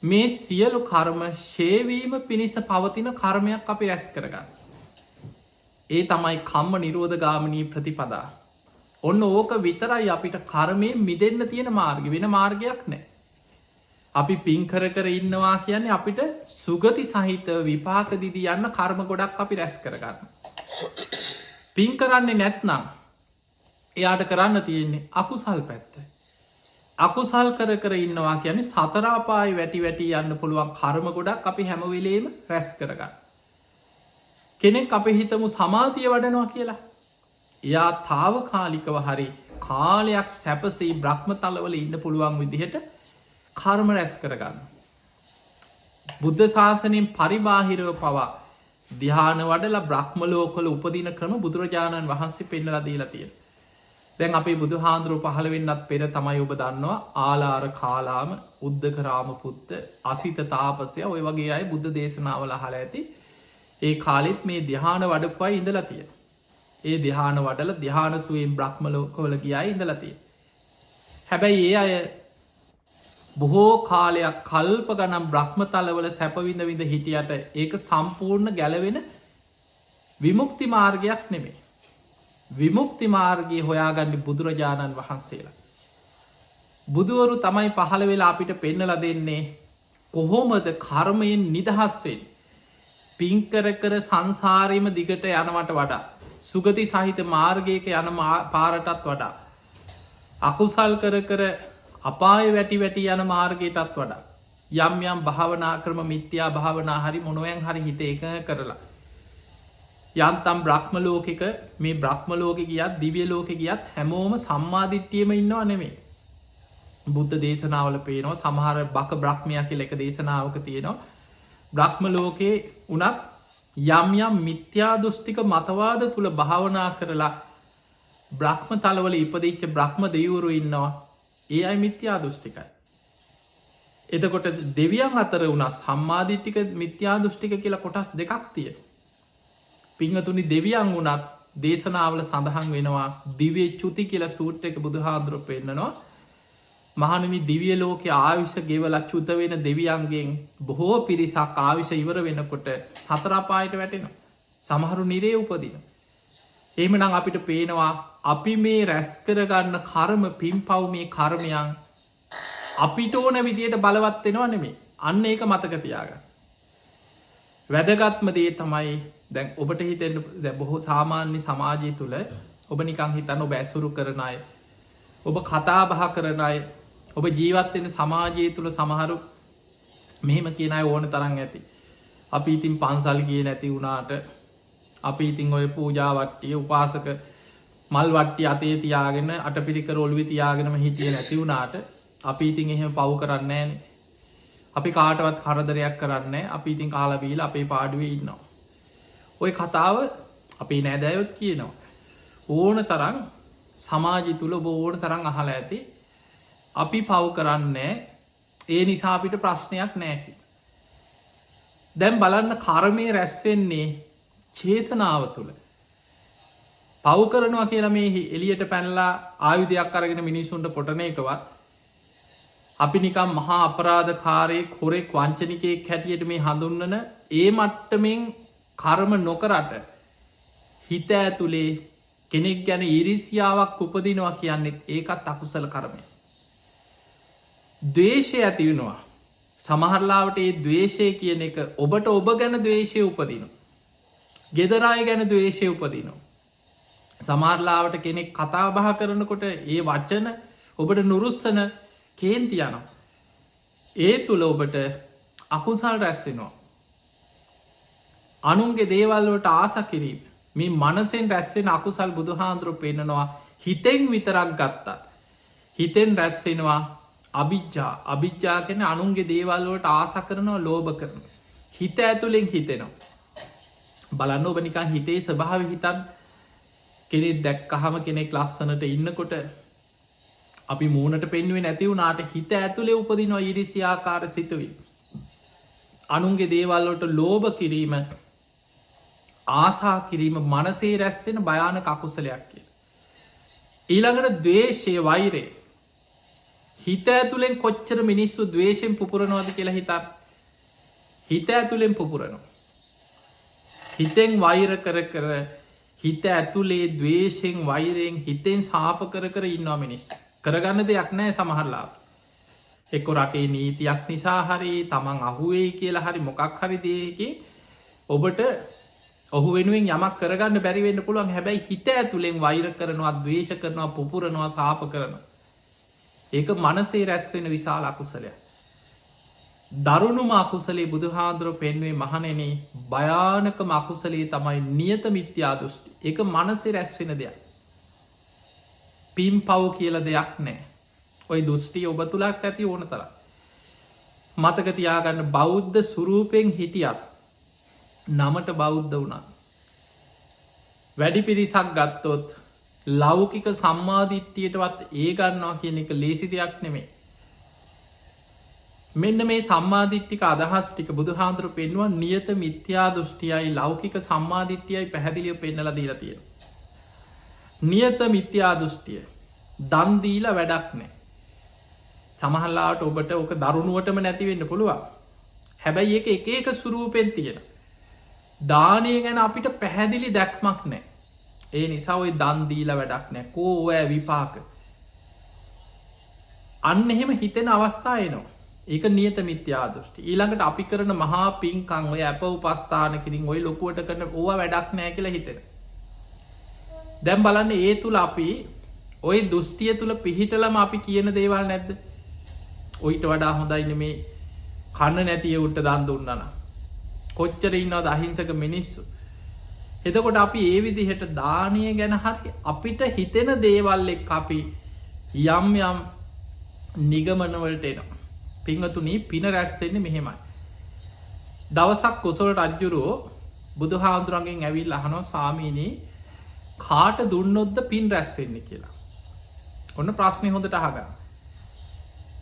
මේ සියලු කර්ම ශේවීම පිණිස පවතින කර්මයක් අපි රැස් කරගන්න. ඒ තමයි කම්ම නිරෝධ ගාමනී ප්‍රතිපදා. ඔන්න ඕක විතරයි අපිට කර්මය මිදන්න තියෙන මාර්ග වෙන මාර්ගයක් නෑ. අපි පින්කර කර ඉන්නවා කියන්නේ අපිට සුගති සහිත විපාකදිදී යන්න කර්ම ගොඩක් අපි රැස් කරගන්න. පින් කරන්නේ නැත්නම් එයාට කරන්න තියෙන්නේ අකුසල් පැත්ත. අකුසල් කර ඉන්නවා කියන්නේ සතරාපායි වැටි වැටි යන්න පුළුවන් කර්ම ගොඩක් අපි හැමවෙලේම රැස් කරගන්න. කෙනෙක් අප හිතමු සමාධිය වඩනවා කියලා. එයා තාවකාලිකව හරි කාලයක් සැපසේ බ්‍රහ්ම තලවල ඉන්න පුළුවන් විදිහට කර්ම රැස් කරගන්න. බුද්ධ ශාසනයෙන් පරිබාහිරව පවා ධ්‍යාන වඩල බ්‍රහ්මලෝකොල උපදින ක්‍රම බුදුරජාණන් වහන්සේ පෙන්නලා දීලා තියෙන. දැන් අපේ බුදු හාන්දුරුව පහළ වෙන්නත් පෙර තමයි ඔබ දන්නවා ආලාර කාලාම උද්ධකරාම පුත්ත අසිත තාපසය ඔය වගේ අය බුද්ධ දේශනාවල හල ඇති ඒ කාලෙත් මේ ධ්‍යාන වඩපුයි ඉඳලා තියෙන. ඒ ධ්‍යාන වඩල ධ්‍යානසුවෙන් බ්‍රහ්මලෝකවල ගියයි ඉඳලා තියෙන. හැබැයි ඒ අය බොහෝ කාලයක් කල්ප ගනම් බ්‍රහ්ම තලවල සැපවිඳ විඳ හිටියට ඒක සම්පූර්ණ ගැලවෙන විමුක්ති මාර්ගයක් නෙමේ. විමුක්ති මාර්ගයේ හොයාගන්න බුදුරජාණන් වහන්සේලා. බුදුවරු තමයි පහළ වෙලා අපිට පෙන්නල දෙන්නේ කොහොමද කර්මයෙන් නිදහස්වෙන් පින්කර කර සංසාරයම දිගට යනවට වඩා සුගති සහිත මාර්ගයක යන පාරටත් වඩා අකුසල් කර කර අපාය වැටි වැටි යන මාර්ගයටත් වඩා යම් යම් භාවනා ක්‍රම මිත්‍යා භාවනා හරි මොනුවෙන් හරි හිත එක කරලා යන්තම් බ්‍රහ්ම ලෝකෙක මේ බ්‍රහ්ම ලෝක ගියත් දිව්‍ය ලෝක ගියත් හැමෝම සම්මාදිට්ඨියම ඉන්නවා නෙමෙයි. බුද්ධ දේශනාවල පේනවා සමහර බක බ්‍රහ්මයා කියලා එක දේශනාවක තියෙනවා බ්‍රහ්ම ලෝකේ උනත් යම් යම් මිත්‍යා දෘෂ්ටික මතවාද තුල භාවනා කරලා බ්‍රහ්ම තලවල ඉපදිච්ච බ්‍රහ්ම දෙවිවරු ඉන්නවා. ඒ අය මිත්‍යා දෘෂ්ටිකයි. එතකොට දෙවියන් අතර වුණා සම්මාදිට්ඨික මිත්‍යා දෘෂ්ටික කියලා කොටස් දෙකක් තියෙනවා. පිංහතුනි දෙවියන් වුණත් දේශනාවල සඳහන් වෙනවා දිව්‍ය චුති කියලා සූත්‍රයක බුදුහාඳුරෝ පෙන්නනවා. මහණෙනි දිව්‍ය ලෝකයේ ආයුෂ ගෙවලා චුත වෙන දෙවියන්ගෙන් බොහෝ පිරිසක් ආයුෂ ඉවර වෙනකොට සතර අපායට වැටෙනවා. සමහරු නිරේ උපදිනවා. එහෙමනම් අපිට පේනවා අපි මේ රැස් කරගන්න කර්ම පින්පව් මේ කර්මයන් අපිට ඕන විදියට බලවත් වෙනවා නෙමෙයි. අන්න ඒක මතක තියාගන්න. වැදගත්ම දේ තමයි දැන් ඔබට හිතෙන්න බොහෝ සාමාන්‍ය සමාජය තුළ ඔබ නිකං හිතන්න ඔබ ඇසුරු කරන අය ඔබ කතා බහ කරන අය ඔබ ජීවත්වෙන සමාජය තුළ සමහරු මෙහෙම කියන අය ඕන තරන් ඇති. අපි ඉතින් පන්සල් ගියේ නැති වුණාට අපි ඉතින් ඔය පූජා වට්ටිය උපාසක මල් වට්ටිය අතේ තියාගෙන අටපිරිකර ඔළුවේ තියාගෙනම හිටියේ නැති වුණාට අපි ඉතින් එහෙම පව් කරන්නේ නැහනේ. අපි කාටවත් කරදරයක් කරන්නේ අපි ඉතින් කාලා බීලා අපේ පාඩුවේ ඉන්නවා. ඔය කතාව අපේ නෑදෑයොත් කියනවා. ඕන තරම් සමාජය තුළ ඔබ ඕන තරම් අහලා ඇති අපි පව් කරන්නේ ඒ නිසා අපිට ප්‍රශ්නයක් නෑ කියලා. දැන් බලන්න කර්මය රැස් වෙන්නේ චේතනාව තුළ. පව් කරනවා කියලා මේ එළියට පැනලා ආයුධයක් අරගෙන මිනිසුන්ට කොටන එකවත් අපි නිකම් මහා අපරාධකාරයෙක් හොරෙක් වංචනිකයෙක් හැටියට මේ හඳුන්වන ඒ මට්ටමින් කර්ම නොකරට හිත ඇතුලේ කෙනෙක් ගැන ඉරිසියාවක් උපදිනවා කියන්නෙත් ඒකත් අකුසල කර්මය. ද්වේෂය ඇති වෙනවා. සමහරලාවට ඒ ද්වේෂය කියන එක ඔබට ඔබ ගැන ද්වේෂය උපදිනවා. ගෙදර අය ගැන ද්වේෂය උපදිනවා. සමහරලාවට කෙනෙක් කතා බහ කරනකොට ඒ වචන ඔබට නුරුස්සන කේන්ති යනවා. ඒ තුල ඔබට අකුසල් රැස් වෙනවා. අනුන්ගේ දේවල් වලට ආස කිරීම මේ මනසෙන් රැස් වෙන අකුසල් බුදුහාඳුරෝ පෙන්නනවා හිතෙන් විතරක් ගත්තත් හිතෙන් රැස් වෙනවා අවිජ්ජා. අවිජ්ජා කියන්නේ අනුන්ගේ දේවල් වලට ආස කරනවා ලෝභ කරනවා. හිත ඇතුලෙන් හිතෙනවා. බලන්න ඔබ නිකන් හිතේ ස්වභාවය හිතන් කෙනෙක් දැක්කහම කෙනෙක් ලස්සනට ඉන්නකොට අපි මූණට පෙන්වෙන්නේ නැති වුණාට හිත ඇතුලේ උපදිනවා ඊර්ෂ්‍යාකාර සිතුවිලි. අනුන්ගේ දේවල් වලට ලෝභ කිරීම ආසා කිරීම මනසේ රැස් වෙන භයානක අකුසලයක් කියලා. ඊළඟට ද්වේෂය වෛරය. හිත ඇතුලෙන් කොච්චර මිනිස්සු ද්වේෂයෙන් පුපුරනවද කියලා හිතන්න. හිත ඇතුලෙන් පුපුරනවා. හිතෙන් වෛර කර කර හිත ඇතුලේ ද්වේෂයෙන් වෛරයෙන් හිතෙන් සාප කර කර ඉන්නවා මිනිස්සු. කරගන්න දෙයක් නෑ සමහරලාට. එක්ක රටේ නීතියක් නිසා හරි තමන් අහුවෙයි කියලා හරි මොකක් හරි දෙයකින් ඔබට ඔහු වෙනුවෙන් යමක් කරගන්න බැරි වෙන්න පුළුවන්. හැබැයි හිත ඇතුලෙන් වෛර කරනවා, ද්වේෂ කරනවා, පුපුරනවා, සාප කරනවා. ඒක මනසේ රැස් වෙන විශාල අකුසලයක්. දරුණුම අකුසලේ බුදුහාඳුරෝ පෙන්වේ මහණෙනි භයානකම අකුසලේ තමයි නියත මිත්‍යා දෘෂ්ටි. ඒක මනසේ රැස් වෙන දෙයක්. පින් පව් කියලා දෙයක් නෑ. ඔය දෘෂ්ටි ඔබ තුලක් ඇති ඕන තරම්. මතක තියාගන්න බෞද්ධ ස්වරූපයෙන් හිටියත් නමට බෞද්ධ වුණා. වැඩි පිරිසක් ගත්තොත් ලෞකික සම්මාදිට්ඨියටවත් ඒ ගන්නවා කියන එක ලේසි දෙයක් නෙමෙයි. මෙන්න මේ සම්මාදිට්ඨික අදහස් ටික බුදුහාඳුරෝ පෙන්වුවා නියත මිත්‍යා දෘෂ්ටියයි ලෞකික සම්මාදිට්ඨියයි පැහැදිලිව පෙන්නලා දීලා තියෙනවා. නියත මිත්‍යා දෘෂ්ටිය දන් දීලා වැඩක් නැහැ. සමහරවිට ඔබට ඕක දරුණුවටම නැති වෙන්න පුළුවන්. හැබැයි ඒක එක එක ස්වරූපෙන් තියෙනවා. දානය ගැන අපිට පැහැදිලි දැක්මක් නැහැ. ඒ නිසා ওই දන් දීලා වැඩක් නැහැ. කෝ ඔය විපාක. අන්න එහෙම හිතෙන අවස්ථා එනවා. ඒක නියත මිත්‍යා දෘෂ්ටි. ඊළඟට අපි කරන මහා පින්කම් ඔය අප උපස්ථාන කිරින් ඔය ලොකුවට කරන ඕවා වැඩක් නැහැ කියලා හිතෙනවා. දැම් බලන්න ඒ තුළ අපි ඔය දුෘෂ්ටිය තුළ පිහිටලම අපි කියන දේවල් නැද්ද ඔයිට වඩා හොඳයින මේ කන්න නැතිය උට දන් දුන්නන කොච්චර ඉන්නවද අහිංසක මිනිස්සු එතකොට අපි ඒ විදිහට දානය ගැන හරි අපිට හිතෙන දේවල් එක් අපි යම් යම් නිගමනවලට එනවා පිංහතුනී පින රැස්වෙන්නේ මෙහෙමයි දවසක් කොසොල් රජ්ජුරුවෝ බුදු හාමුදුරන්ගෙන් ඇවිල් අහනෝ සාමීනී කාට දුන්නොද්ද පින් රැස්වෙන්නේ කියලා ඔන්න ප්‍රශ්නය හොඳට අහගන්න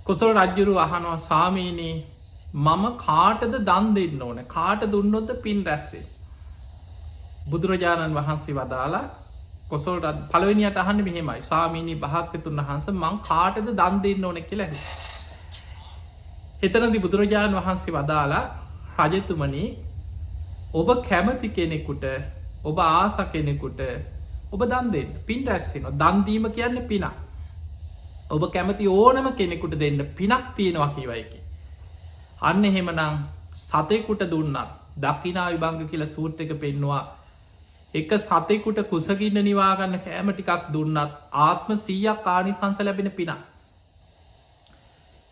කොසොල් රජ්ජුරු අහනවා සාමීනී මම කාටද දන් දෙන්න ඕන කාට දුන්නොද්ද පින් රැස්වේ බුදුරජාණන් වහන්සේ වදාලා කොසොල්ට පළවෙනියට අහන්න මෙහෙමයි සාමීනී භාග්‍යතුන් වහන්ස මං කාටද දන් දෙන්න ඕන කියලා එතනදි බුදුරජාණන් වහන්සේ වදාලා රජතුමනි ඔබ කැමති කෙනෙකුට ඔබ ආස කෙනෙකුට ඔබ දන් දෙන්න පින් රැස්සින දන්දීම කියන්න පිනක් ඔබ කැමති ඕනම කෙනෙකුට දෙන්න පිනක් තියෙනවා කීවයිකි අන්න එහෙමනම් සතෙකුට දුන්නත් දකිනා විභංග කියල සූට් එක පෙන්නවා එක සතෙකුට කුසගින්න නිවාගන්න කෑම ටිකක් දුන්නත් ආත්ම 100ක් ආනිසංස ලැබෙන පිනක්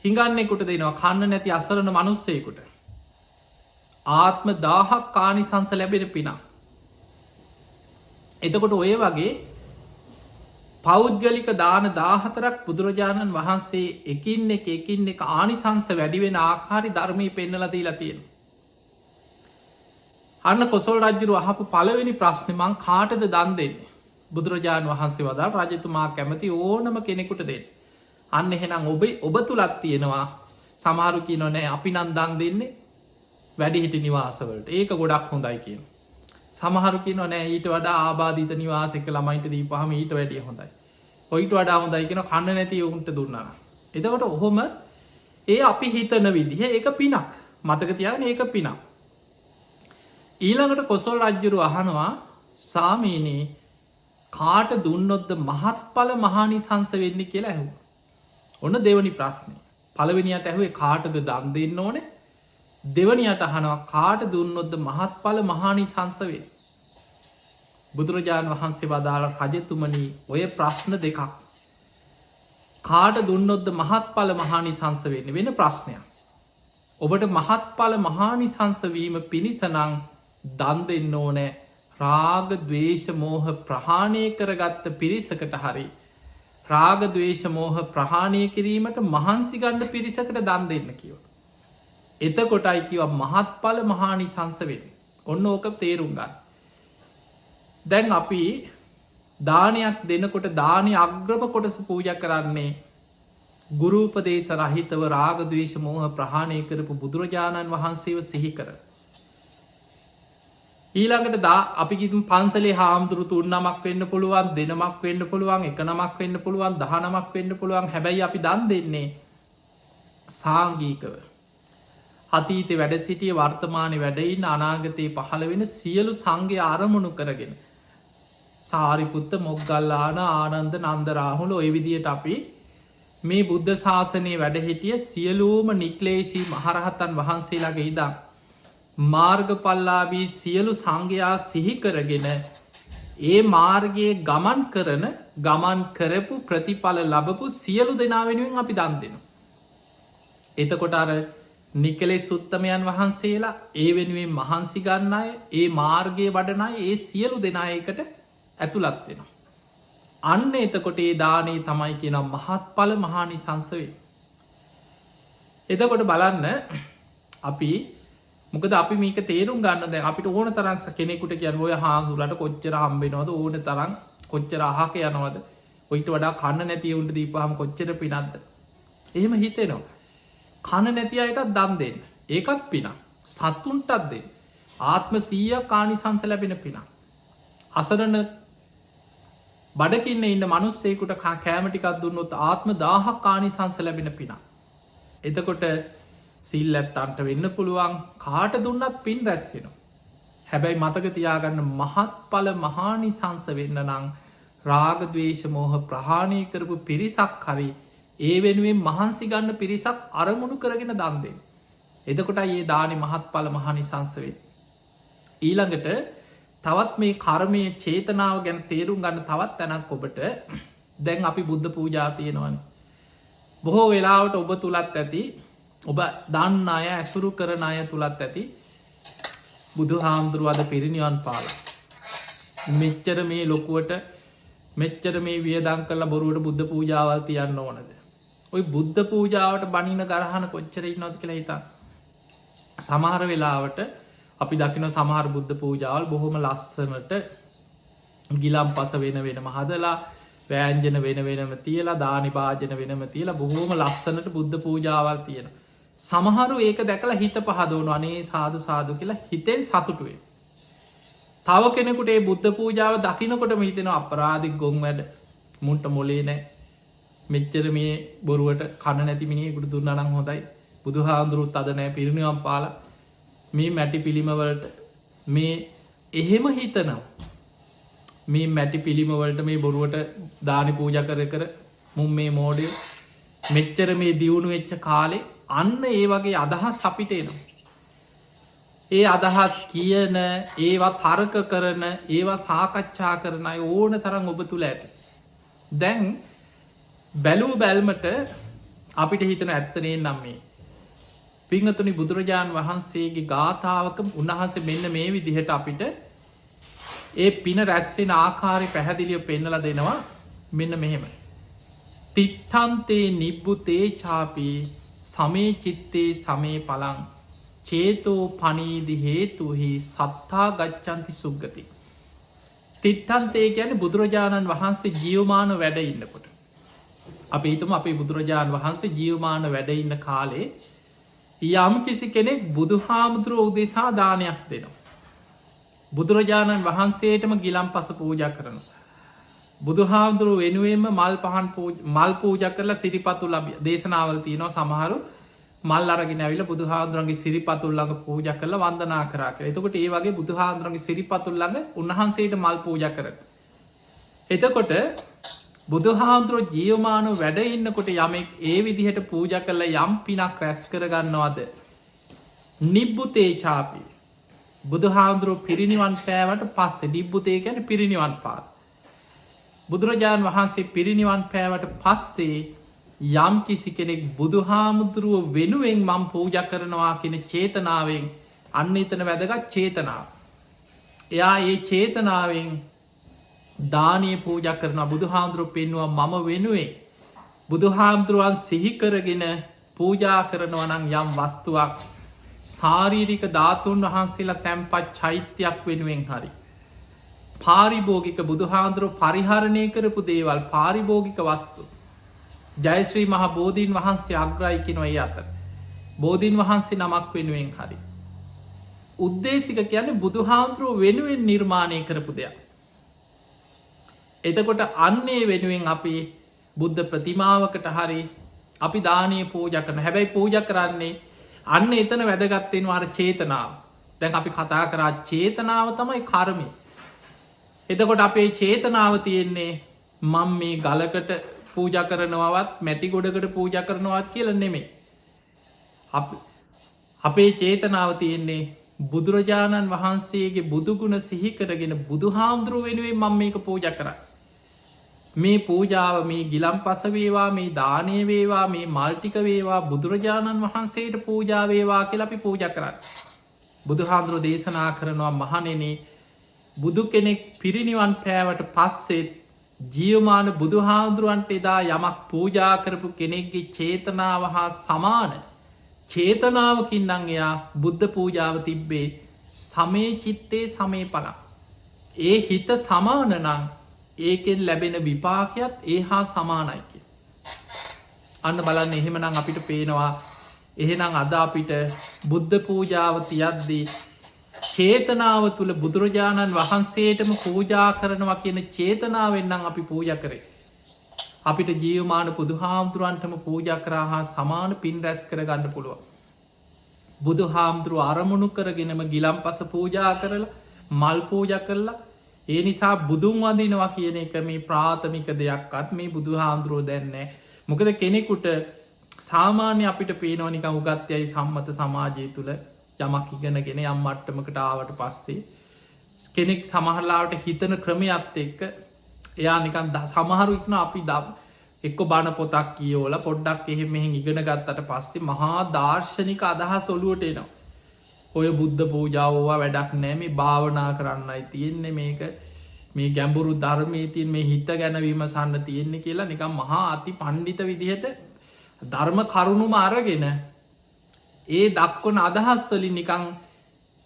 හිඟන්නෙකුට දෙනවා කන්න නැති අසරණ මනුස්සයකුට ආත්ම 1000ක් ආනිසංස ලැබෙන පිනක් එතකොට ඔය වගේ පෞද්ගලික දාන 14ක් බුදුරජාණන් වහන්සේ එකින් එක ආනිසංස වැඩිවෙන ආකාරි ධර්මී පෙන්නලා දීලා තියෙනවා අන්න කොසොල් රජ්ජුරු අහපු පළවෙනි ප්‍රශ්නමං කාටද දන් දෙන්නේ බුදුරජාණන් වහන්සේ වදා රජතුමා කැමති ඕනම කෙනෙකුට දෙන්න අන්න එහෙනම් ඔබ තුළත් තියෙනවා සමහරු කියනොනෑ අපි නන් දන් දෙන්නේ වැඩිහිටි නිවාසවලට ඒක ගොඩක් හොඳයි කියන සමහරු කියනොනෑ ඊට වඩා ආබාධීත නිවාසක ළමයිට දීපහම ඊට වැඩිය හොඳයි ඔයිට වඩා හොඳයි කියෙන කන්න නැති ඔවුන්ට දුන්නා එතකොට ඔහොම ඒ අපි හිතන විදිහ ඒක පිනක් මතක තියන ඒක පිනක් ඊළඟට කොසොල් රජ්ජුරු අහනවා සාමීනී කාට දුන්නොද්ද මහත්ඵල මහානිසංස වෙන්න කියලා ඇහු ඔන්න දෙවනි ප්‍රශ්නය පළවෙනියට ඇහුවේ කාටද දන් දෙන්න ඕනේ දෙවනියට අහනවා කාට දුන්නොද්ද මහත්ඵල මහානිසංස වේ බුදුරජාණන් වහන්සේ වදාළ රජතුමනී ඔය ප්‍රශ්න දෙකක් කාට දුන්නොද්ද මහත්ඵල මහානිසංස වෙන්න වෙන ප්‍රශ්නයක් ඔබට මහත්ඵල මහානිසංසවීම පිණිසනං දන් දෙන්න ඕනෑ රාග දවේශ මෝහ ප්‍රහාණය කරගත්ත පිරිසකට හරි රාග දවේශ මෝහ ප්‍රහාණය කිරීමට මහන්සිගණ්ඩ පිරිසකට දන් දෙන්න කිව එතකොටයි කිව මහත්ඵල මහානිසංසවෙන් ඔන්න ඕක තේරුම් ගන්න දැන් අපි දානයක් දෙනකොට දානය අග්‍රම කොටස පූජ කරන්නේ ගුරූපදේශ රහිතව රාග දවේශ මෝහ ප්‍රහාණය කරපු බුදුරජාණන් වහන්සේව සිහි කර ඊළඟට අපි පන්සලේ හාමුදුරු තුන්නමක් වෙන්න පුළුවන් දෙනමක් වෙන්න පුළුවන් එක නමක් වෙන්න පුළුවන් 19ක් වෙන්න පුළුවන් හැබැයි අපි දන් දෙන්නේ සාංගීකව අතීත වැඩ සිටිය වර්තමානය වැඩයින්න අනාගතයේ පහළ වෙන සියලු සංඝය අරමුණු කරගෙන සාරිපුත්ත මොග්ගල්ලාන ආනන්ද නන්දරාහුල ඔය විදියට අපි මේ බුද්ධ ශාසනය වැඩ හිටිය සියලූම නික්ලේශී මහරහතන් වහන්සේලාගේ ඉදා මාර්ගපල්ලාබී සියලු සංඝයා සිහිකරගෙන ඒ මාර්ගයේ ගමන් කරපු ප්‍රතිඵල ලබපු සියලු දෙනා වෙනුවෙන් අපි දන් දෙනවා. එතකොට අර නිකලෙස් උත්තමයන් වහන්සේලා ඒ වෙනුවෙන් මහන්සි ගන්න අය ඒ මාර්ගයේ වඩන අය ඒ සියලු දෙනායකට ඇතුළත් වෙනවා. අන්න එතකොට ඒ දානේ තමයි කියන මහත්ඵල මහානිසංසවේ. එතකොට බලන්න අපි මොකද අපි මේක තේරුම් ගන්න දැන් අපිට ඕන තරම් කෙනෙකුට කියන්න ඔය හාමුදුරට කොච්චර හම්බෙනවද ඕන තරම් කොච්චර අහක යනවද ඔයිට වඩා කන්න නැති උන්ට දීපහම කොච්චර පිනක්ද එහෙම හිතෙනවා කන්න නැති අයටත් දන් දෙන්න ඒකත් පිනක් සත්තුන්ටත් දෙන්න ආත්ම 100ක් ආනිසංස ලැබෙන පිනක් අසරණ බඩකින්න ඉන්න මනුස්සේකුට කෑම ටිකක් දුන්නොත් ආත්ම 1000ක් ආනිසංස ලැබෙන පිනක් එතකොට සිල් ඇත්තන්ට වෙන්න පුළුවන් කාට දුන්නත් පින් රැස්වෙනවා. හැබැයි මතක තියාගන්න මහත්ඵල මහානිසංස වෙන්න නං රාගදවේශ මෝහ ප්‍රහාණය කරපු පිරිසක් හරි ඒ වෙනුවෙන් මහන්සි ගන්න පිරිසක් අරමුණු කරගෙන දන් දෙන්න. එතකොට ඒ දානෙ මහත්ඵල මහානිසංස වේ. ඊළඟට තවත් මේ කර්මය චේතනාව ගැන තේරුම් ගන්න තවත් තැනක් ඔබට දැන් අපි බුද්ධ පූජා තියෙනවන. බොහෝ වෙලාවට ඔබ තුළත් ඇති ඔබ දන්න අය ඇසුරු කරන අය තුළත් ඇති බුදු හාමුදුරුවද පිරිනිවන් පාලා. මෙච්චර මේ ලොකුවට මෙච්චර මේ වියදං කරලා බොරුවට බුද්ධ පූජාවල් තියන්න ඕනද. ඔයි බුද්ධ පූජාවට බනින ගරහන කොච්චරයි නොද කියලා හිතා. සමහර වෙලාවට අපි දකින සමහර බුද්ධ පූජාවල් බොහොම ලස්සනට ගිලම් පස වෙන වෙනම හදලා වෑන්ජන වෙන වෙනම තියලා දානි භාජන වෙනම තියලා බොහෝම ලස්සනට බුද්ධ පූජාවල් තියෙන. සමහරු ඒක දැකලා හිත පහදවන අනේ සාදු සාදු කියලා හිතෙන් සතුටුවේ. තව කෙනෙකුට ඒ බුද්ධ පූජාව දකිනකොට හිතෙන අපරාධික් ගොන් වැඩ මුන්ට මොලේ නෑ මෙච්චර මේ බොරුවට කණ නැති මිනිෙකුට දුන්නනම් හොඳයි බුදු හාන්දුරුත් අද නෑ පිරිනිවම් පාල මේ මැටි පිළිමවලට මේ එහෙම හිතනම් මේ මැටි පිළිමවලට මේ බොරුවට දානි පූජ කර මුම් මේ මෝඩය මෙච්චර මේ දියුණු වෙච්ච කාලේ අන්න ඒ වගේ අදහස් අපිට එනවා. ඒ අදහස් කියන ඒවා තර්ක කරන ඒවා සාකච්ඡා කරන අය ඕන තරම් ඔබ තුළ ඇති. දැන් බැලූ බැල්මට අපිට හිතන ඇත්තනේ නම් මේ පිංහතුනි බුදුරජාණන් වහන්සේගේ ගාථාවක උන්වහන්සේ මෙන්න මේ විදිහට අපිට ඒ පින රැස්වෙන ආකාරය පැහැදිලිය පෙන්නල දෙනවා මෙන්න මෙහෙම. තිට්ටන්තේ නිබ්බුතේ චාපී සමේ චිත්තේ සමේ පලං චේතෝ පනීදි හේතුහි සත්තා ගච්චන්ති සුග්ගති. තිට්ටන්තේ ගැන බුදුරජාණන් වහන්සේ ජියවමාන වැඩ ඉන්නකොට. අපි හිතම අපේ බුදුරජාණන් වහන්සේ ජියවමාන වැඩ ඉන්න කාලේ යම් කිසි කෙනෙක් බුදු හාමුදුරුව උදෙසා දානයක් දෙනවා. බුදුරජාණන් වහන්සේටම ගිලම් පස පූජ කරන. බුදු හාමුදුරුව වෙනුවෙන්ම මල් පූජ කරලා සිරිපතුල් ලබ දේශනාවල් තියනවා සමහරු මල් අරගෙන ඇවිල බුදු හාමුදුරන්ගේ සිරිපතුල්ලඟ පූජ කරලා වන්දනා කරා කර. එතකොට ඒ වගේ බුදු හාමුදුරන්ගේ සිරිපතුල්ලඟ උන්වහන්සේට මල් පූජ කර. එතකොට බුදු හාමුදුරුව ජීවමානු වැඩ ඉන්නකොට යමෙක් ඒ විදිහට පූජ කරල යම් පිනක් රැස් කරගන්නවාද. නිබ්බුතේ චාපි බුදු හාමුදුරුව පිරිනිවන් පෑවට පස්සේ නිබ්බුතේ ගැන පිරිනිවන් පාල. බුදුරජාණන් වහන්සේ පිරිනිවන් පෑවට පස්සේ යම් කිසි කෙනෙක් බුදු හාමුදුරුව වෙනුවෙන් මං පූජ කරනවා කෙන චේතනාවෙන් අන්න එතන වැදගත් චේතනාව. එයා ඒ චේතනාවෙන් දානය පූජ කරන බුදු හාමුදුරුව පෙන්වා මම වෙනුවේ බුදු හාමුදුරුවන් සිහිකරගෙන පූජා කරනවනං යම් වස්තුවක් සාරීරික ධාතුන් වහන්සේලා තැන්පත් චෛත්‍යයක් වෙනුවෙන් හරි. පාරිභෝගික බුදු හාමුදුරුව පරිහරණය කරපු දේවල් පාරිභෝගික වස්තු. ජයශ්‍රී මහ බෝධීන් වහන්සේ අග්‍රයිකිනො ඒ අතර. බෝධීන් වහන්සේ නමක් වෙනුවෙන් හරි. උද්දේශික කියන්නේ බුදු හාමුදුරුව වෙනුවෙන් නිර්මාණය කරපු දෙයක්. එතකොට අන්නේ වෙනුවෙන් අපි බුද්ධ ප්‍රතිමාවකට හරි අපි දානය පූජ කරන හැබැයි පූජ කරන්නේ අන්න එතන වැදගත්තෙන් වාර චේතනාව. දැන් අපි කතා කරා චේතනාව තමයි කර්මය. එතකොට අපේ චේතනාව තියෙන්නේ මං මේ ගලකට පූජ කරනවත් මැටි ගොඩකට පූජ කරනවත් කියල නෙමේ. අපේ චේතනාව තියෙන්නේ බුදුරජාණන් වහන්සේගේ බුදුගුණ සිහිකරගෙන බුදු හාමුදුරුව වෙනුවෙන් මං මේක පූජ කරයි. මේ පූජාව මේ ගිලම් පසවේවා මේ දානය වේවා මේ මල්ටික වේවා බුදුරජාණන් වහන්සේට පූජාවේවා කියල අපි පූජ කරන්න. බුදු හාමුදුරුව දේශනා කරනවා මහනෙනේ බුදු කෙනෙක් පිරිනිවන් පෑවට පස්සෙත් ජියවමාන බුදු හාමුදුරුවන්ට එදා යමක් පූජා කරපු කෙනෙක්ගේ චේතනාව හා සමාන චේතනාවකින් නං එයා බුද්ධ පූජාව තිබ්බේ සමේ චිත්තේ සමේ පලක්. ඒ හිත සමානනං ඒකෙන් ලැබෙන විපාකයක් ඒ හා සමානයික. අන්න බලන්න එහෙමනම් අපිට පේනවා එහෙනම් අද අපිට බුද්ධ පූජාව තියද්දී චේතනාව තුළ බුදුරජාණන් වහන්සේටම පූජා කරනවා කියන චේතනාවෙන්නම් අපි පූජ කරේ. අපිට ජීවමාන බුදු හාමුදුරුවන්ටම පූජ කරා හා සමාන පින් රැස් කරගන්න පුළුවන්. බුදු හාමුදුරුව අරමුණු කරගෙනම ගිලම් පස පූජා කරලා මල් පූජ කරලා ඒ නිසා බුදුන් වඳනවා කියන එක මේ ප්‍රාථමික දෙයක්ත් මේ බුදු හාමුදුරුව දැන්නේ. මොකද කෙනෙකුට සාමාන්‍ය අපිට පේනවනික උගත්යයි සම්මත සමාජය තුළ යමක් ඉගෙනගෙන යම් මට්ටමකට ආවට පස්සේ කෙනෙක් සමහරලාට හිතන ක්‍රමයත් එක්ක එයා නිකන් සමහරු ඉක්න අපි එක්ක බණ පොතක් කියෝල පොඩ්ඩක් එහෙම මෙහෙන් ඉගෙන ගත්තට පස්සේ මහා දර්ශනික අදහස් ඔලුවට එනවා. ඔය බුද්ධ පූජාවවා වැඩක් නෑ මේ භාවනා කරන්නයි තියෙන්නේ මේක මේ ගැඹුරු ධර්මය තින් මේ හිත ගැනවීම සන්න තියෙන්නේ කියලා නිකම් මහා අති පණ්ඩිත විදිහට ධර්ම කරුණුම අරගෙන ඒ දක්වන අදහස්වලින් නිකං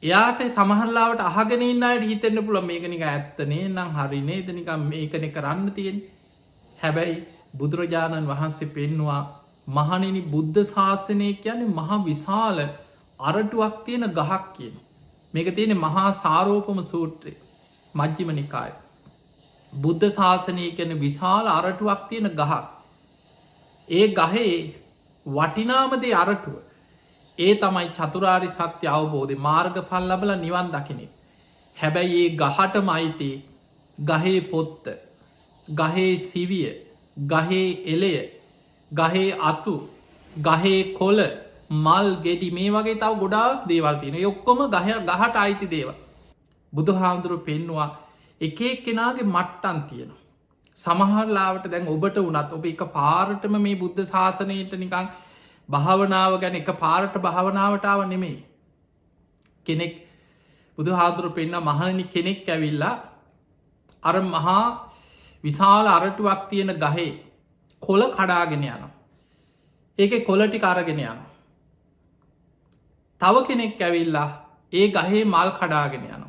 එයාට සමහරලාවට අහගෙනන්න අයට හිතෙන්න්න පුළ මේකනික ඇත්තනේ නම් හරිනේද නිකම් මේකන කරන්න තියෙන. හැබැයි බුදුරජාණන් වහන්සේ පෙන්වා මහනෙනි බුද්ධ ශාසනය කියන්නේ මහා විශාල අරටුවක් තියෙන ගහක් කියන. මේක තියෙන මහා සාරෝපම සූත්‍රය මජ්ජිම නිකාය. බුද්ධ ශාසනය කියන විශාල අරටුවක් තියෙන ගහක්. ඒ ගහේ වටිනාමදේ අරටුව ඒ තමයි චතුරාරි සත්‍ය අවබෝධය මාර්ග පල් ලබල නිවන් දකිනෙ. හැබැයි ඒ ගහට මයිතේ ගහේ පොත්ත ගහේ සිවිය ගහේ එලය ගහේ අතු ගහේ කොල මල් ගෙඩි මේ වගේ තව ගොඩාක් දේවල් තියෙන ඔක්කොම ගහට අයිති දේව. බුදු හාමුදුරු පෙන්වා එකක් කෙනාගේ මට්ටන් තියෙන. සමහරලාවට දැන් ඔබට වනත් ඔබ එක පාරටම මේ බුද්ධ ශාසනයට නිකං භාවනාව ගැන එක පාරට භාවනාවටාව නෙමෙයි. කෙනෙක් බුදු හාදුරු පෙන්න්න මහනනි කෙනෙක් ඇවිල්ලා අර මහා විශාල අරටුවක් තියෙන ගහේ කොල කඩාගෙන යන. ඒක කොලටි කරගෙන යන. තව කෙනෙක් ඇවිල්ලා ඒ ගහේ මල් කඩාගෙන යන.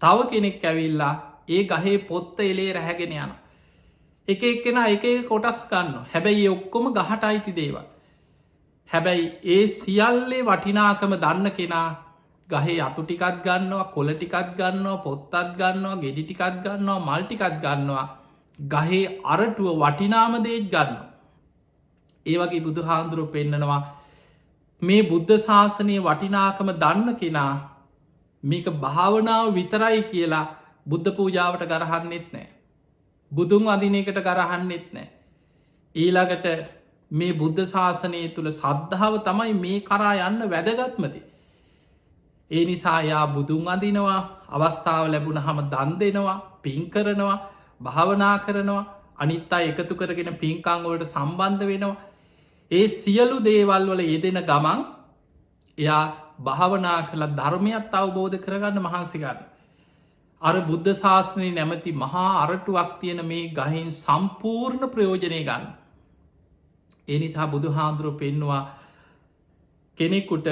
තව කෙනෙක් ඇවිල්ලා ඒ ගහේ පොත්ත එලේ රැහැගෙන යන. එක එක්කෙන එක කොටස් ගන්න හැබැයි ඔක්කොම ගහට අයිති දේවල්. හැබැයි ඒ සියල්ලේ වටිනාකම දන්න කෙනා ගහේ අතු ටිකත් ගන්නවා කොල ටිකත් ගන්නවා පොත්තත් ගන්නවා ගෙඩි ටිකත් ගන්නවා මල් ටිකත් ගන්නවා ගහේ අරටුව වටිනාමදේත් ගන්න. ඒ වගේ බුදු හාන්දුරුව පෙන්නනවා මේ බුද්ධ ශාසනය වටිනාකම දන්න කෙනා මේක භාවනාව විතරයි කියලා බුද්ධ පූජාවට ගරහන්නෙත් නෑ. බුදුන් අදිනයකට ගරහන්නෙත් නෑ. ඊළඟට මේ බුද්ධ ශාසනය තුළ සද්ධාව තමයි මේ කරා යන්න වැදගත්මති. ඒ නිසා යා බුදුන් අදිනවා අවස්ථාව ලැබුණ හම දන් දෙනවා පින් කරනවා භාවනා කරනවා අනිත්තා එකතු කරගෙන පින්කාංගවලට සම්බන්ධ වෙනවා. ඒ සියලු දේවල් වල යෙදෙන ගමන් එයා භාවනා කළ ධර්මයත් අවබෝධ කරගන්න මහන්සිගන්න. අර බුද්ධ ශාසනය නැමති මහා අරටුවක් තියෙන මේ ගහින් සම්පූර්ණ ප්‍රයෝජනය ගන්න. ඒ නිසා බුදු හාමුදුරුව පෙන්නවා කෙනෙකුට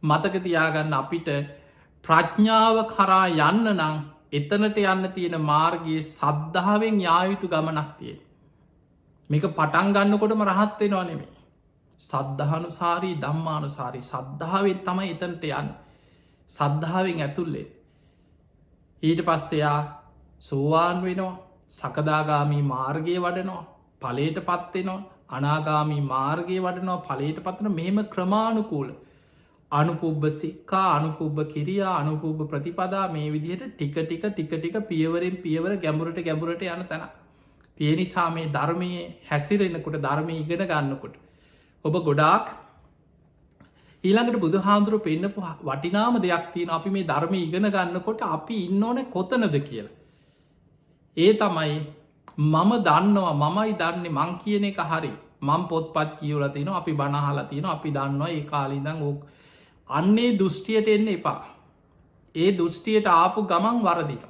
මතකතියාගන්න අපිට ප්‍රඥාව කරා යන්න නං එතනට යන්න තියෙන මාර්ගයේ සද්ධාවෙන් යායුතු ගමනක් තිය. මේක පටන් ගන්නකොටම රහත්වෙනවා නෙමේ. සද්ධානුසාරී දම්මානුසාරී සද්ධාවෙන් තමයි එතනට යන්න සද්ධාවෙන් ඇතුල්ලේ. ඊට පස්සයා සෝවාන් වෙනවා සකදාගාමී මාර්ගය වඩනවා පලේට පත්වෙනවා අනාගාමී මාර්ගය වඩනවා පලේට පත්වන මෙහෙම ක්‍රමාණුකූල අනුපුබ්බ සික්කා අනුපුබ්බ කිරියා අනුපුබ්බ ප්‍රතිපදා මේ විදිහට ටික පියවරෙන් පියවර ගැඹුරට යන තැන. තියෙනිසා මේ ධර්මය හැසිරෙනකොට ධර්මය ඉගෙන ගන්නකොට. ඔබ ගොඩාක් ඊළඟට බුදු හාන්දුරුව පෙන්න්නපු වටිනාම දෙයක් තියෙන අපි මේ ධර්මය ඉගෙන ගන්නකොට අපි ඉන්න ඕන කොතනද කියලා. ඒ තමයි මම දන්නවා මමයි දන්නේ මං කියන එක හරි මං පොත්පත් කියවල තින අපි බණහලා තියෙන අපි දන්නවා ඒ කාලිදං ඕක් අන්නේ දෘෂ්ටියට එන්න එපා. ඒ දෘෂ්ටියට ආපු ගමන් වරදින.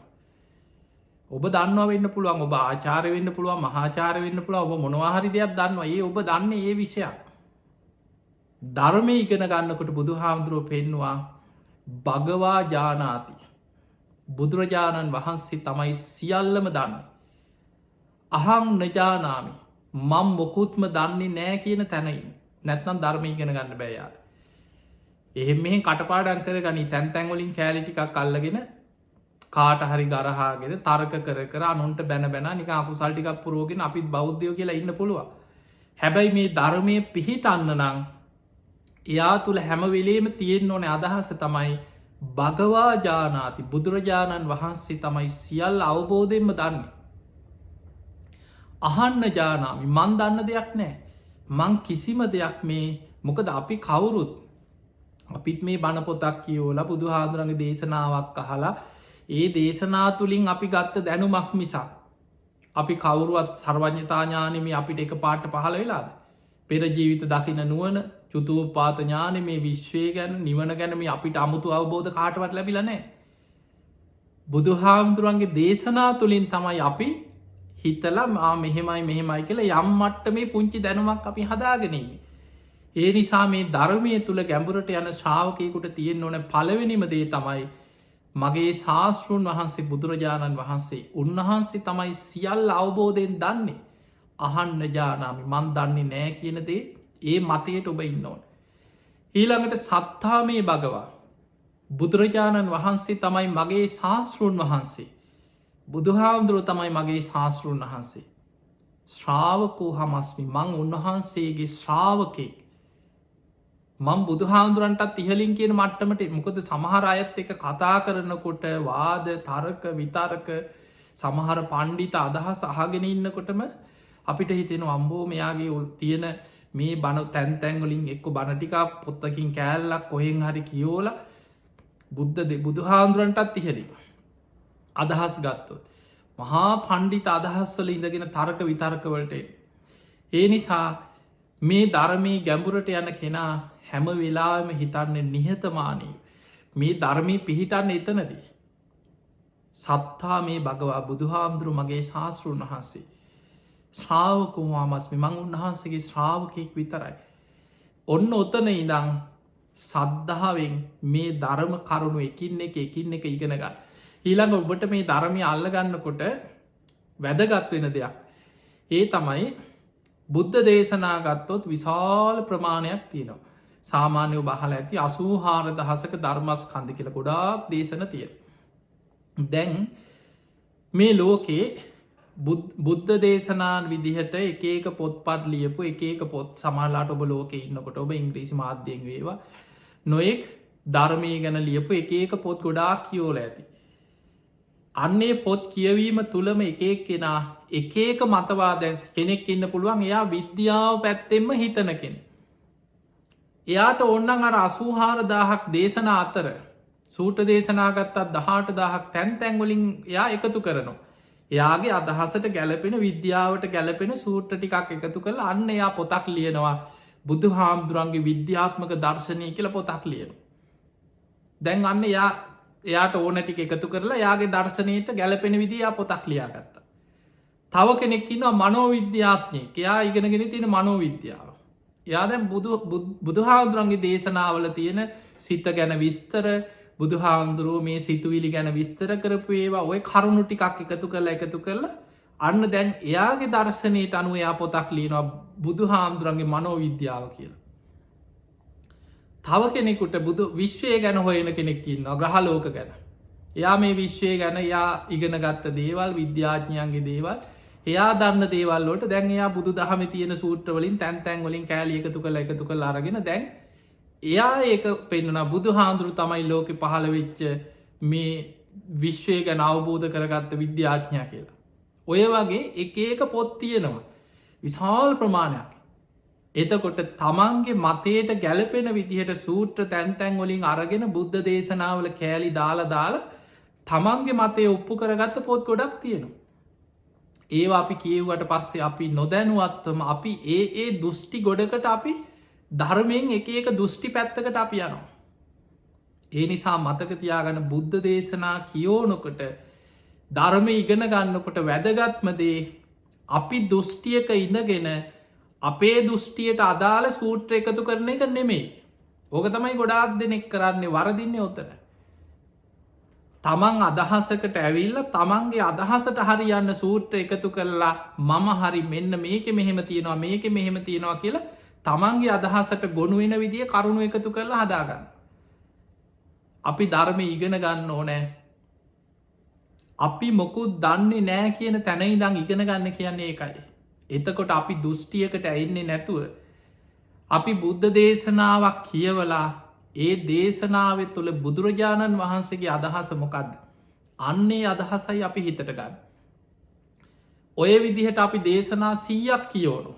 ඔබ දන්න වෙන්න පුළුවන් ඔබ ආචාර වෙන්න පුළුවන් මහාචාර වෙන්න පුළුව ඔබ මොනවාහරි දෙයක් දන්නවා ඒ ඔබ දන්න ඒ විෂයක්. ධර්මය ඉගෙන ගන්නකොට බුදු හාමුදුරුව පෙන්වා භගවා ජානාති බුදුරජාණන් වහන්සේ තමයි සියල්ලම දන්න. අහං නජානාමි මං මොකුත්ම දන්නේ නෑ කියන තැනයින් නැත්නම් ධර්මය ඉගෙන ගන්න බෑයාට. එහෙම මෙහෙ කටපාඩන් කර ගනි තැන්තැන්වලින් කෑලිටිකක් අල්ලගෙන කාට හරි ගරහාගෙන තර්ක කර අනුන්ට බැන බැන නික අකුසල්ටිකක් පුරෝගෙන අපිත් බෞද්ධයෝ කියලා ඉන්න පුළුව. හැබැයි මේ ධර්මය පිහිටන්න නං එයා තුළ හැමවෙලේම තියෙන් ඕන අදහස තමයි භගවා ජානාති බුදුරජාණන් වහන්සේ තමයි සියල් අවබෝධයෙන්ම දන්නේ. අහන්න ජානාමි මන් දන්න දෙයක් නෑ මං කිසිම දෙයක් මේ මොකද අපි කවුරුත් අපිත් මේ බණපොතක් කියෝලා බුදු හාදුරන්ගේ දේශනාවක් අහලා ඒ දේශනා තුළින් අපි ගත්ත දැනුමක් මිසා අපි කවුරුවත් සර්වඥතාඥානම අපිට එක පාට පහළ වෙලාද. පෙර ජීවිත දකින නුවන චුතුවපාත ඥාන මේ විශ්වය ගැන නිවන ගැනම අපිට අමුතු අවබෝධ කාටවත් ලැබිලනෑ. බුදු හාමුදුරුවන්ගේ දේශනා තුළින් තමයි අපි හිතලා මෙහෙමයි මෙහෙමයි කියලා යම් මට්ට මේ පුංචි දැනුමක් අපි හදාගෙනීම. ඒ නිසා මේ ධර්මය තුළ ගැඹුරට යන ශ්‍රාවකයකුට තියෙන් ඕන පළවෙනිම දේ තමයි මගේ ශාස්තෘන් වහන්සේ බුදුරජාණන් වහන්සේ උන්වහන්සේ තමයි සියල් අවබෝධයෙන් දන්නේ අහන්න ජානාමි මන් දන්නේ නෑ කියනදේ ඒ මතයට ඔබ ඉන්න ඕන. ඊළඟට සත්තාමේ භගවා බුදුරජාණන් වහන්සේ තමයි මගේ ශාස්තෘන් වහන්සේ බුදුහාමුදුරුව තමයි මගේ ශාස්තෘන් වහන්සේ ශ්‍රාවකෝ හමස්මි මං උන්වහන්සේගේ ශ්‍රාවකෙක් මං බුදුහාමුදුරන්ටත් ඉහලින් කියන මට්ටමට මොකද සමහර අයත් එක කතා කරනකොට වාද තරක විතරක සමහර පණ්ඩිත අදහස් අහගෙන ඉන්නකොටම අපිට හිතෙන අම්බෝ මෙයාගේ තියෙන මේ බණ තැන්තැන්වලින් එක්ක බණටිකා පොත්තකින් කෑල්ලක් කොහෙන් හරි කියෝල බුදුහාමුදුරන්ටත් ඉහලින් අදහස් ගත්තොත් මහා පණ්ඩිත අදහස්වල ඉඳගෙන තරක විතර්කවලට ඒ නිසා මේ ධර්මී ගැඹුරට යන කෙනා හැම වෙලාම හිතන්නේ නිහතමානී මේ ධර්මී පිහිටන්න එතනදී සත්තා මේ භගවා බුදුහාමුදුරු මගේ ශාස්තෘන් වහන්සේ ශ්‍රාවකුමාමස්මි මං උන්වහන්සේගේ ශ්‍රාවකයෙක් විතරයි ඔන්න ඔතන ඉදං සද්ධාවෙන් මේ ධර්ම කරුණු එකින් එක ඉගෙන ගන්න ඊළඟ ඔබට මේ ධර්මය අල්ලගන්නකොට වැදගත් වෙන දෙයක් ඒ තමයි බුද්ධ දේශනා ගත්තොත් විශාල ප්‍රමාණයක් තියෙනවා සාමාන්‍යව බහල ඇති 84,000ක ධර්මස්කන්ධ කියලා ගොඩාක් දේශන තියෙන දැන් මේ ලෝකේ බුද්ධ දේශනාන් විදිහට එක පොත්පත් ලියපු එක පොත් සමහරලාට ඔබ ලෝකෙ ඉන්නකොට ඔබ ඉංග්‍රීසි මාධ්‍යයෙන් වේවා නොයෙක් ධර්මය ගැන ලියපු එක පොත් ගොඩාක් කියෝල ඇති අන්නේ පොත් කියවීම තුළම එකෙක් කෙනා එක මතවාදැන් කෙනෙක් ඉන්න පුළුවන් එයා විද්‍යාව පැත්තෙන්ම හිතන කෙනෙ. එයාට ඔන්නන් අර 84,000ක් දේශන අතර සූට දේශනාගත්තත් 18,000ක් තැන් තැන්වලින් එයා එකතු කරනවා. එයාගේ අදහසට ගැලපෙන විද්‍යාවට ගැලපෙන සූට්‍ර ටිකක් එකතු කළ අන්න එයා පොතක් ලියනවා බුදු හාමුදුරන්ගේ විද්‍යාත්මක දර්ශනය කියල පොතක් ලියන. දැන් අන්න එයාට ඕනටික එකතු කරලා යාගේ දර්ශනයට ගැලපෙන විදියා පොතක් ලියාගත්ත. තව කෙනෙක්කින්නවා මනෝවිද්‍යාත්නය එයා ඉගෙනගෙන තියෙන මනෝවිද්‍යාව. යාදැන් බුදුහාමුදුරන්ගේ දේශනාවල තියෙන සිත ගැන විස්තර බුදුහාමුදුරුව මේ සිතුවිලි ගැන විස්තර කරපු ඒවා ඔය කරුණු ටිකක් එකතු කරලා අන්න දැන් එයාගේ දර්ශනයට අනුව එයා පොතක් ලියනවා බුදුහාමුදුරන්ගේ මනෝවිද්‍යාව කියලා. තව කෙනෙකුට බුදු විශ්වය ගැන හොයන කෙනෙක්කින්නවා ග්‍රහලෝක ගැන. එයා මේ විශ්වය ගැන යා ඉගෙන ගත්ත දේවල් විද්‍යාඥයන්ගේ දේවල් එයා දන්න දේවල්ලට දැන් එයා බුදු දහම තියෙන සූට්‍රවලින් තැන්තැන්වලින් කෑලි එකතු කළ අරගෙන දැන් එයා ඒක පෙන්නුන බුදු හාමුදුරු තමයි ලෝක පහළ වෙච්ච මේ විශ්වය ගැන අවබෝධ කරගත්ත විද්‍යාඥා කියලා. ඔය වගේ එක පොත් තියෙනවා විශාල ප්‍රමාණයක්. එතකොට තමන්ගේ මතයට ගැලපෙන විදිහට සූට්‍ර තැන්තැන් වලින් අරගෙන බුද්ධ දේශනාවල කෑලි දාලා තමන්ගේ මතය ඔප්පු කරගත්ත පොත් ගොඩක් තියෙනවා. ඒවා අපි කියව්වට පස්සේ අපි නොදැනුවත්වම අපි ඒ දෘෂ්ටි ගොඩකට අපි ධර්මයෙන් එක දෘෂ්ටි පැත්තකට අපි යනවා. ඒ නිසා මතක තියාගන්න බුද්ධ දේශනා කියෝනොකට ධර්ම ඉගෙන ගන්නකොට වැදගත්මදේ අපි දෘෂ්ටියක ඉඳගෙන අපේ දෘෂ්ටියට අදාළ සූට්‍ර එකතු කරන එක නෙමෙයි. ඕක තමයි ගොඩාක් දෙනෙක් කරන්නේ වරදින්නේ ඔතන. තමන් අදහසකට ඇවිල්ල තමන්ගේ අදහසට හරියන්න සූට්‍ර එකතු කරලා මම හරි මෙන්න මේක මෙහෙම තියෙනවා මේක මෙහෙම තියෙනවා කියලා තමන්ගේ අදහසට ගොුණුවෙන විදිිය කරුණු එකතු කරලා හදාගන්න. අපි ධර්මය ඉගෙන ගන්න ඕනෑ අපි මොකුත් දන්නේ නෑ කියන තැනයිදං ඉගෙන ගන්න කියන්නේ ඒකයි. එතකොට අපි දෘෂ්ටියකට ඇයින්නේ නැතුව අපි බුද්ධ දේශනාවක් කියවලා ඒ දේශනාව තුළ බුදුරජාණන් වහන්සේගේ අදහස මොකක්ද අන්නේ අදහසයි අපි හිතට ගන්න. ඔය විදිහට අපි දේශනා 100ක් කියෝනු.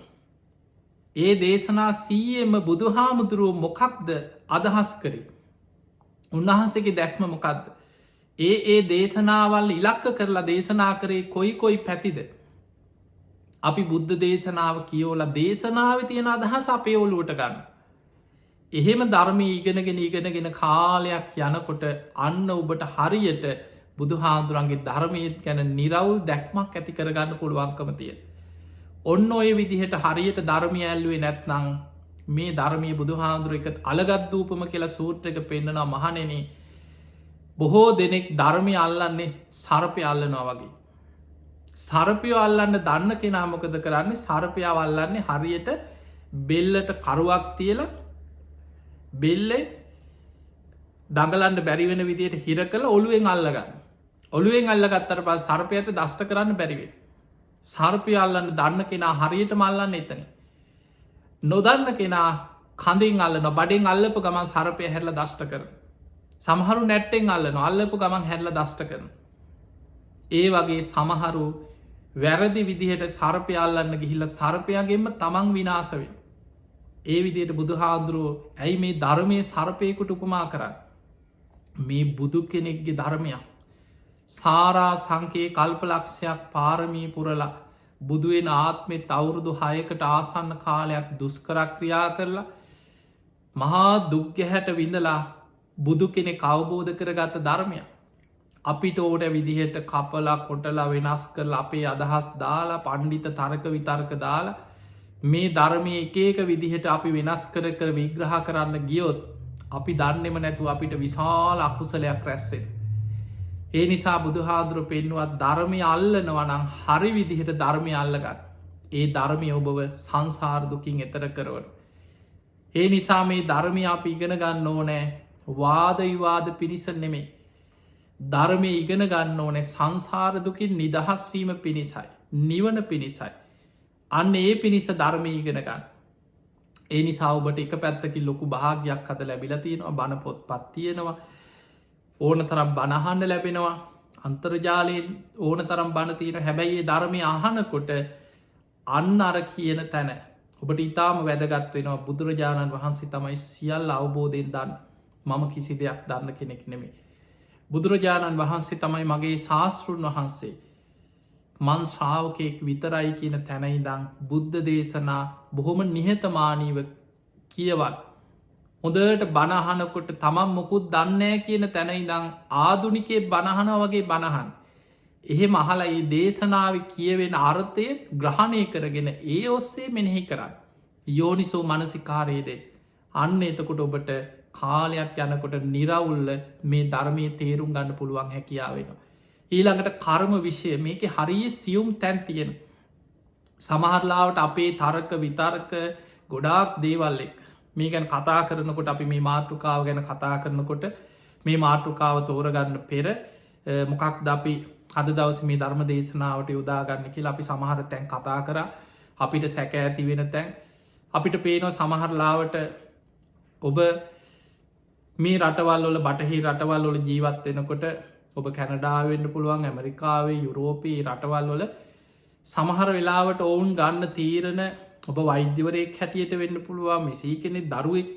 ඒ දේශනා 100ෙම බුදුහාමුදුරුව මොකක්ද අදහස් කරේ උන්වහන්සේගේ දැක්ම මොකක්ද ඒ දේශනාවල් ඉලක්ක කරලා දේශනා කරේ කොයි පැතිද. අපි බුද්ධ දේශනාව කියෝල දේශනාව තියෙන අදහස් අපේ ඔලුවට ගන්න. එහෙම ධර්මී ඉගෙනගෙන කාලයක් යනකොට අන්න ඔබට හරියට බුදු හාදුරන්ගේ ධර්මයත් ගැන නිරවුල් දැක්මක් ඇති කරගන්න පුළුවන්කම තිය. ඔන්න ඔය විදිහට හරියට ධර්මය ඇල්ලුවේ නැත්නං මේ ධර්මය බුදු හාදුර එක අලගත්දූපම කියලා සූත්‍රක පෙන්න්නනවා මහනෙන බොහෝ දෙනෙක් ධර්මය අල්ලන්නේ සරපය අල්ලනවා වගේ. සරපයෝ අල්ලන්න දන්න කෙනාමොකද කරන්නේ සරපයාව අල්ලන්නේ හරියට බෙල්ලට කරුවක් තියල බෙල්ලෙ දඟලන්න බැරිවෙන විදියට හිර කළ ඔළුවෙන් අල්ලගන්න. ඔළුවෙන් අල්ලගත්තර පස් සර්පයට දෂ්ට කරන්න බැරිවේ. සර්පය අල්ලන්න දන්න කෙනා හරියට මල්ලන්න එතන. නොදන්න කෙනා කඳින් අල්ලන බඩෙන් අල්ලපු ගමන් සරපය හැරල දෂ්ට කර. සමහරු නැට්ටෙන් අල්ලන අල්ලපු ගමන් හැරල දෂ්ට කරන. ඒ වගේ සමහරු වැරදි විදිහට සර්පය අල්ලන්න ගිහිල්ල සර්පයාගෙන්ම තමන් විනාසවෙන්. ඒ විදියට බුදු හාදුරුවෝ ඇයි මේ ධර්මය සර්පයකුට උපමා කරන්න. මේ බුදු කෙනෙක්ගේ ධර්මයක්. සාරා සංකයේ කල්පලක්ෂයක් පාරමී පුරලා බුදුවෙන් ආත්මෙත් අවුරුදු 6කට ආසන්න කාලයක් දුස්කරක්‍රියා කරලා මහා දුක්ගැහැට විඳලා බුදු කෙනෙ අවබෝධ කරගත්ත ධර්මයක්. අපිට ඕට විදිහට කපලා කොටලා වෙනස් කරල අපේ අදහස් දාලා පණ්ඩිත තරක විතර්ක දාලා මේ ධර්මය එක විදිහට අපි වෙනස් කර විග්‍රහ කරන්න ගියොත් අපි දන්නෙම නැතු අපිට විශාල අකුසලයක් රැස්සේ. ඒ නිසා බුදුහාදුර පෙන්නුවත් ධර්මය අල්ලනවනං හරි විදිහට ධර්මය අල්ලගන්න. ඒ ධර්මය ඔබව සංසාර්දුකින් එතර කරවන. ඒ නිසා මේ ධර්මය අපි ඉගෙන ගන්න ඕනෑ වාදවිවාද පිණිස නෙමේ. ධර්මය ඉගෙන ගන්න ඕනෑ සංසාරදුකින් නිදහස්වීම පිණිසයි. නිවන පිණිසයි. අන්න ඒ පිණිස ධර්මය ඉගෙන ගන්න. ඒ නිසා ඔබට එක පැත්තකි ලොකු භාගයක් අද ලැබිලා තියෙනවා බණ පොත් පත්තියෙනවා ඕන තරම් බණහන්න ලැබෙනවා අන්තර්ජාලයෙන් ඕන තරම් බණ තියෙන හැබැයි ධර්මය අහනකොට අන්න අර කියන තැන ඔබට ඉතාම වැදගත් වෙනවා බුදුරජාණන් වහන්සේ තමයි සියල් අවබෝධයෙන් දන්න මම කිසි දෙයක් දන්න කෙනෙක් නෙමේ. බුදුරජාණන් වහන්සේ තමයි මගේ ශාස්තෘන් වහන්සේ මන් ශ්‍රාවකයෙක් විතරයි කියන තැනයිදං බුද්ධ දේශනා බොහොම නිහතමානීව කියවල්. හොඳට බණහනකොට තමන් මොකුත් දන්නෑ කියන තැනයිදං ආදුනිකේ බණහන වගේ බණහන්. එහෙ මහලයි දේශනාව කියවෙන අර්ථය ග්‍රහණය කරගෙන ඒ ඔස්සේ මෙනෙහි කරන්න. යෝනිසෝ මනසිකාරයේදේ අන්න එතකොට ඔබට කාලයක් යනකොට නිරවුල්ල මේ ධර්මය තේරුම් ගන්න පුළුවන් හැකියාවෙනවා. ඊළඟට කර්ම විෂය මේක හරිය සියුම් තැන් තියෙන. සමහරලාවට අපේ තරක විතර්ක ගොඩාක් දේවල් එක් මේ ගැන කතා කරනකොට අපි මේ මාතෘකාව ගැන කතා කරනකොට මේ මාතෘකාව තෝරගන්න පෙර මොකක් ද අපි අද දවස මේ ධර්ම දේශනාවට යොදාගන්න කියලා අපි සමහර තැන් කතා කර අපිට සැක ඇති වෙන තැන් අපිට පේනව සමහරලාවට ඔබ මේ රටවල් වල බටහි රටවල් වල ජීවත් වෙනකොට ඔබ කැනඩාවෙන්න පුළුවන් ඇමරිකාවේ යුරෝපී රටවල් වල සමහර වෙලාවට ඔවුන් ගන්න තීරණ ඔබ වෛද්‍යවරයෙක් හැටියට වෙන්න පුළුවන් මෙසී කෙනෙ දරුවෙක්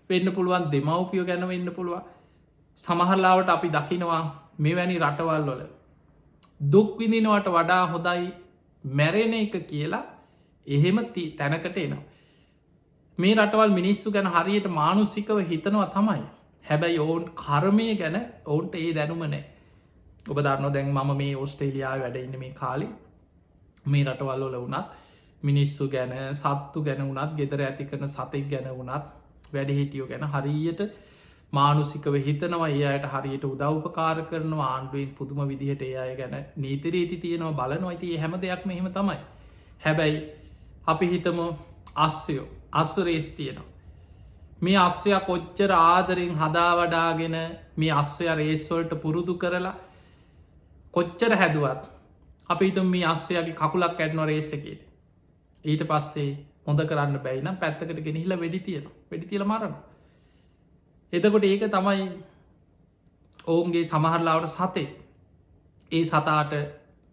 වෙන්න පුළුවන් දෙමවපියෝ ගැන වෙන්න පුළුවන් සමහරලාවට අපි දකිනවා මෙවැනි රටවල් වල දුක්විඳිනවට වඩා හොදයි මැරෙන එක කියලා එහෙම තැනකට එනවා. මේ රටවල් මිනිස්සු ගැන හරියට මානුසිකව හිතනවා තමයි. හැබැයි ඔවුන් කර්මය ගැන ඔවුන්ට ඒ දැනුම නෑ. ඔබ දන්න දැන් මම මේ ඔස්ට්‍රේලියාව වැඩඉන්න මේ කාලි මේ රටවල් වල වනත් මිනිස්සු ගැන සත්තු ගැන වනත් ගෙදර ඇති කරන සතෙක් ගැන වනත් වැඩහිටියෝ ගැන හරියට මානුසිකව හිතනවා ඒ අයට හරියට උදව්පකාර කරනවා ආණ්ඩුවෙන් පුදුම විදිහට ඒ අය ගැන නීතිරීති තියෙනවා බලනවා ඇති හැම දෙයක් මෙහෙම තමයි. හැබැයි අපි හිතම අස්වයෝ අස්වරේස් තියෙනවා. මේ අස්වයා කොච්චර ආදරෙන් හදා වඩාගෙන මේ අස්වයා රේස්වල්ට පුරුදු කරලා කොච්චර හැදුවත් අපි හිතම මේ අස්වයාගේ කකුලක් ඇඩ්නො රේස එකේද. ඊට පස්සේ හොඳ කරන්න බැයිනම් පැත්තකට ගෙනහිල වෙඩි තියෙන වෙඩි තියල මරණ. එතකොට ඒක තමයි ඔවුන්ගේ සමහරලාවට සතේ ඒ සතාට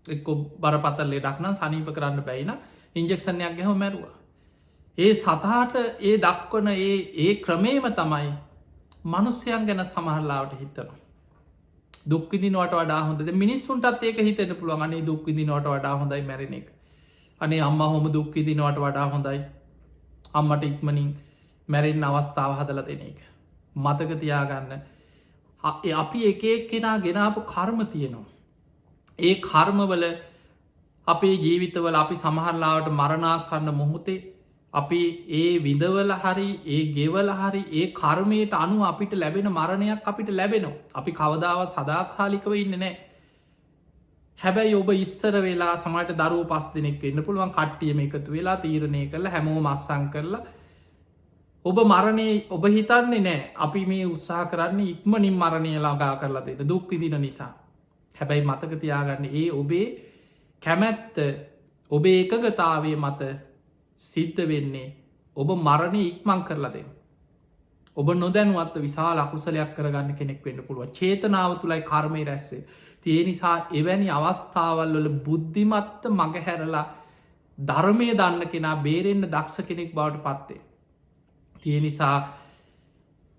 එක්කො බරපතල් ලෙඩක්නම් සනීප කරන්න බැයින ඉන්ජෙක්ෂණයක් ගැහම මැරුව. ඒ සතාට ඒ දක්වන ඒ ක්‍රමේම තමයි මනුස්්‍යයන් ගැන සමහරලාවට හිතනවා. දුක්විදිනවට වඩා හොඳ මිනිස්සුන්ටත් ඒක හිතෙන පුළුවන් අනේ දුක්විදිනවට වඩා හොඳයි මැරෙන එක අනේ අම්ම හොම දුක්විදිනවට වඩා හොඳයි අම්මට ඉක්මනින් මැරෙන් අවස්ථාව හදල දෙන එක මතක තියාගන්න අපි එක කෙනා ගෙනාපු කර්ම තියෙනවා ඒ කර්මවල අපේ ජීවිතවල අපි සමහරලාවට මරණාසන්න මොහොතේ අපි ඒ විඳවල හරි ඒ ගෙවල හරි ඒ කර්මයට අනු අපිට ලැබෙන මරණයක් අපිට ලැබෙනවා අපි කවදාව සදාකාලිකව ඉන්න නෑ හැබැයි ඔබ ඉස්සර වෙලා සමට දරුව පස් දෙනෙක් වෙන්න පුළුවන් කට්ටියම එකතු වෙලා තීරණය කරලා හැමෝ මස්සං කරලා ඔබ මරණය ඔබ හිතන්නේ නෑ අපි මේ උත්සාහ කරන්නේ ඉක්මනින් මරණය ළඟා කරලා දෙන්න දුක් විදින නිසා හැබැයි මතක තියාගන්න ඒ ඔබේ කැමැත්ත ඔබේ එකගතාවය මත සිද්ධ වෙන්නේ ඔබ මරණය ඉක්මං කරලා දෙන්න ඔබ නොදැනුවත්ව විශාල අකුසලයක් කරගන්න කෙනෙක් වෙන්න පුළුව චේතනාව තුළයි කර්මය රැස්සේ තිය නිසා එවැනි අවස්ථාවල් වල බුද්ධිමත්ත මගහැරලා ධර්මය දන්න කෙනා බේරෙන්න්න දක්ෂ කෙනෙක් බවට පත්තේ තිය නිසා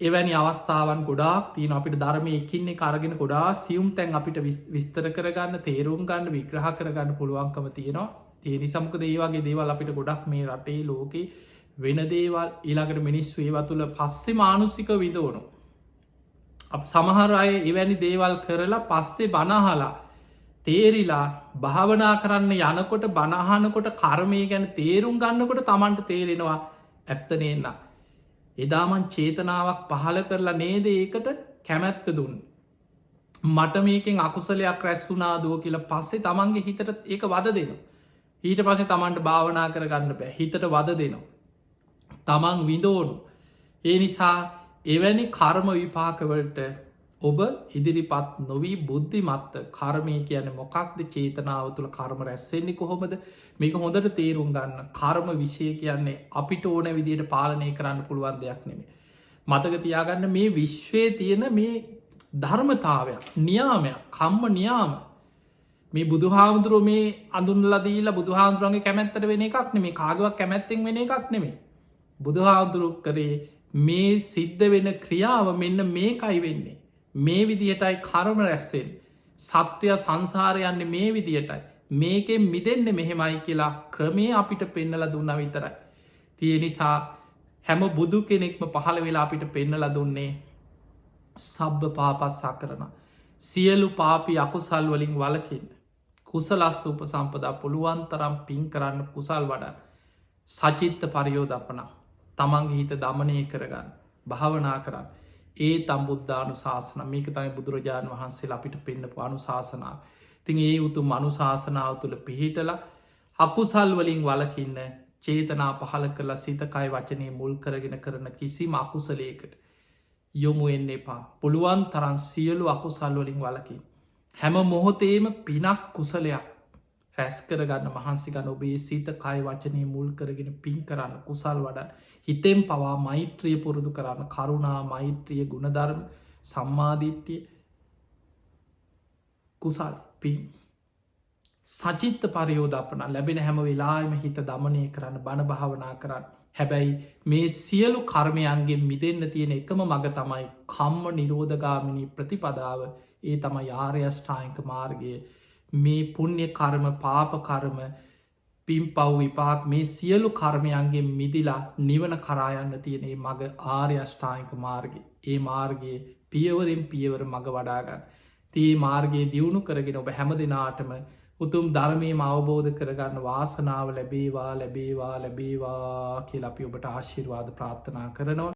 එවැනි අවස්ථාවන් ගොඩාක් තියන අපිට ධර්මය එකින්නේ කරගෙන ගොඩා සියුම් තැන් අපිට විස්තර කරගන්න තේරුම් ගන්න විග්‍රහ කරගන්න පුළුවන්කම තියෙනවා තිය නිසම්ක දේවගේ දේවල් අපිට ගොඩක් මේ රටේ ලෝකෙ වෙන දේවල් ඊළඟට මිනිස්සු ඒවා තුළ පස්සේ මානුසික විදවනු සමහර අය එවැනි දේවල් කරලා පස්සේ බනහලා තේරිලා භාවනා කරන්න යනකොට බණහනකොට කර්මය ගැන තේරුම් ගන්නකොට තමන්ට තේරෙනවා ඇත්තනේන්න එදාමන් චේතනාවක් පහල කරලා නේද ඒකට කැමැත්ත දුන්න මට මේකෙන් අකුසලයක් රැස්සුනාදුව කියලා පස්සේ තමන්ගේ හිතට ඒක වද දෙනවා ඊට පසේ තමන්ට භාවනා කරගන්න බෑ හිතට වද දෙනවා තමන් විඳෝනු ඒ නිසා එවැනි කර්ම විපාකවලට ඔබ ඉදිරිපත් නොවී බුද්ධිමත්ත කර්මය කියන මොකක්ද චේතනාව තුළ කර්ම රැස්සෙන්නේ කොහොමද මේක හොඳට තේරුම් ගන්න කර්ම විෂය කියන්නේ අපිට ඕන විදියට පාලනය කරන්න පුළුවන් දෙයක් නෙමේ මතක තියාගන්න මේ විශ්වයේ තියෙන මේ ධර්මතාවයක් නියාමයක් කම්ම නියාම මේ බුදුහාමුදුරුව මේ අඳුන්ලදීලා බුදුහාමුදුරුවන්ගේ කැමැත්තට වෙන එකක් නෙමේ කාගවක් කැමැත්තෙන් වෙන එකක් නෙමේ බුදුහාමුදුරුව කරේ මේ සිද්ධ වෙන ක්‍රියාව මෙන්න මේකයි වෙන්නේ මේ විදිහටයි කර්ම රැස්සෙන් සත්‍යය සංසාරයන්නේ මේ විදිහටයි මේකෙන් මිදෙන්න මෙහෙමයි කියලා ක්‍රමේ අපිට පෙන්නල දුන්න විතරයි තිය නිසා හැම බුදු කෙනෙක්ම පහළ වෙලා අපිට පෙන්නල දුන්නේ සබ්බ පාපස්සා කරන සියලු පාපි අකුසල් වලින් වලකින්න කුසලස්ස උප සම්පදා පුළුවන්තරම් පින් කරන්න කුසල් වඩන් සචිත්ත පරියෝදපනා තමන්ගේ හිත දමනය කරගන්න භාවනා කරන්න ඒ තම්බුද්ධානු ශාසන මේක තයි බුදුරජාණන් වහන්සේ අපිට පෙන්න්නපු අනු ශාසනාව තින් ඒ උතුම් මනු ශාසනාව තුළ පිහිටල අකුසල් වලින් වලකින්න චේතනා පහල කරලා සිතකයි වචනය මුල් කරගෙන කරන කිසිම අකුසලයකට යොමු එන්න එපා පුළුවන් තරන් සියලු අකුසල් වලින් වලකින් හැම මොහොතේම පිනක් කුසලයක් රැස් කරගන්න මහන්සිගන්න ඔබේ සිත කයි වචනය මුල් කරගෙන පින් කරන්න කුසල් වඩන් හිතෙන් පවා මෛත්‍රිය පුරුදු කරන්න කරුණා මෛත්‍රිය ගුණධර්ම සම්මාධිට්්‍යිය කුසල් පින් සචිත්ත පරියෝධපන ලැබෙන හැම වෙලාම හිත දමනය කරන්න බණ භාවනා කරන්න හැබැයි මේ සියලු කර්මයන්ගේ මිදන්න තියෙන එකම මඟ තමයි කම්ම නිරෝධගාමිනී ප්‍රතිපදාව ඒ තම යාරයෂ්ඨායක මාර්ගය මේ පුුණ්‍ය කර්ම පාපකර්ම පිම් පව් විපාක් මේ සියලු කර්මයන්ගේ මිදිලා නිවන කරායන්න තියනේ මඟ ආර්යෂ්ඨායක මාර්ගය ඒ මාර්ගයේ පියවරෙන් පියවර මඟ වඩාගන්න තිේ මාර්ගයේ දියුණු කරගෙන ඔබ හැම දෙනාටම උතුම් ධර්මයම අවබෝධ කරගන්න වාසනාව ලැබේවා ලැබේවා ලැබේවා කියල අපි ඔබට ආශිර්වාද ප්‍රාර්ථනා කරනවා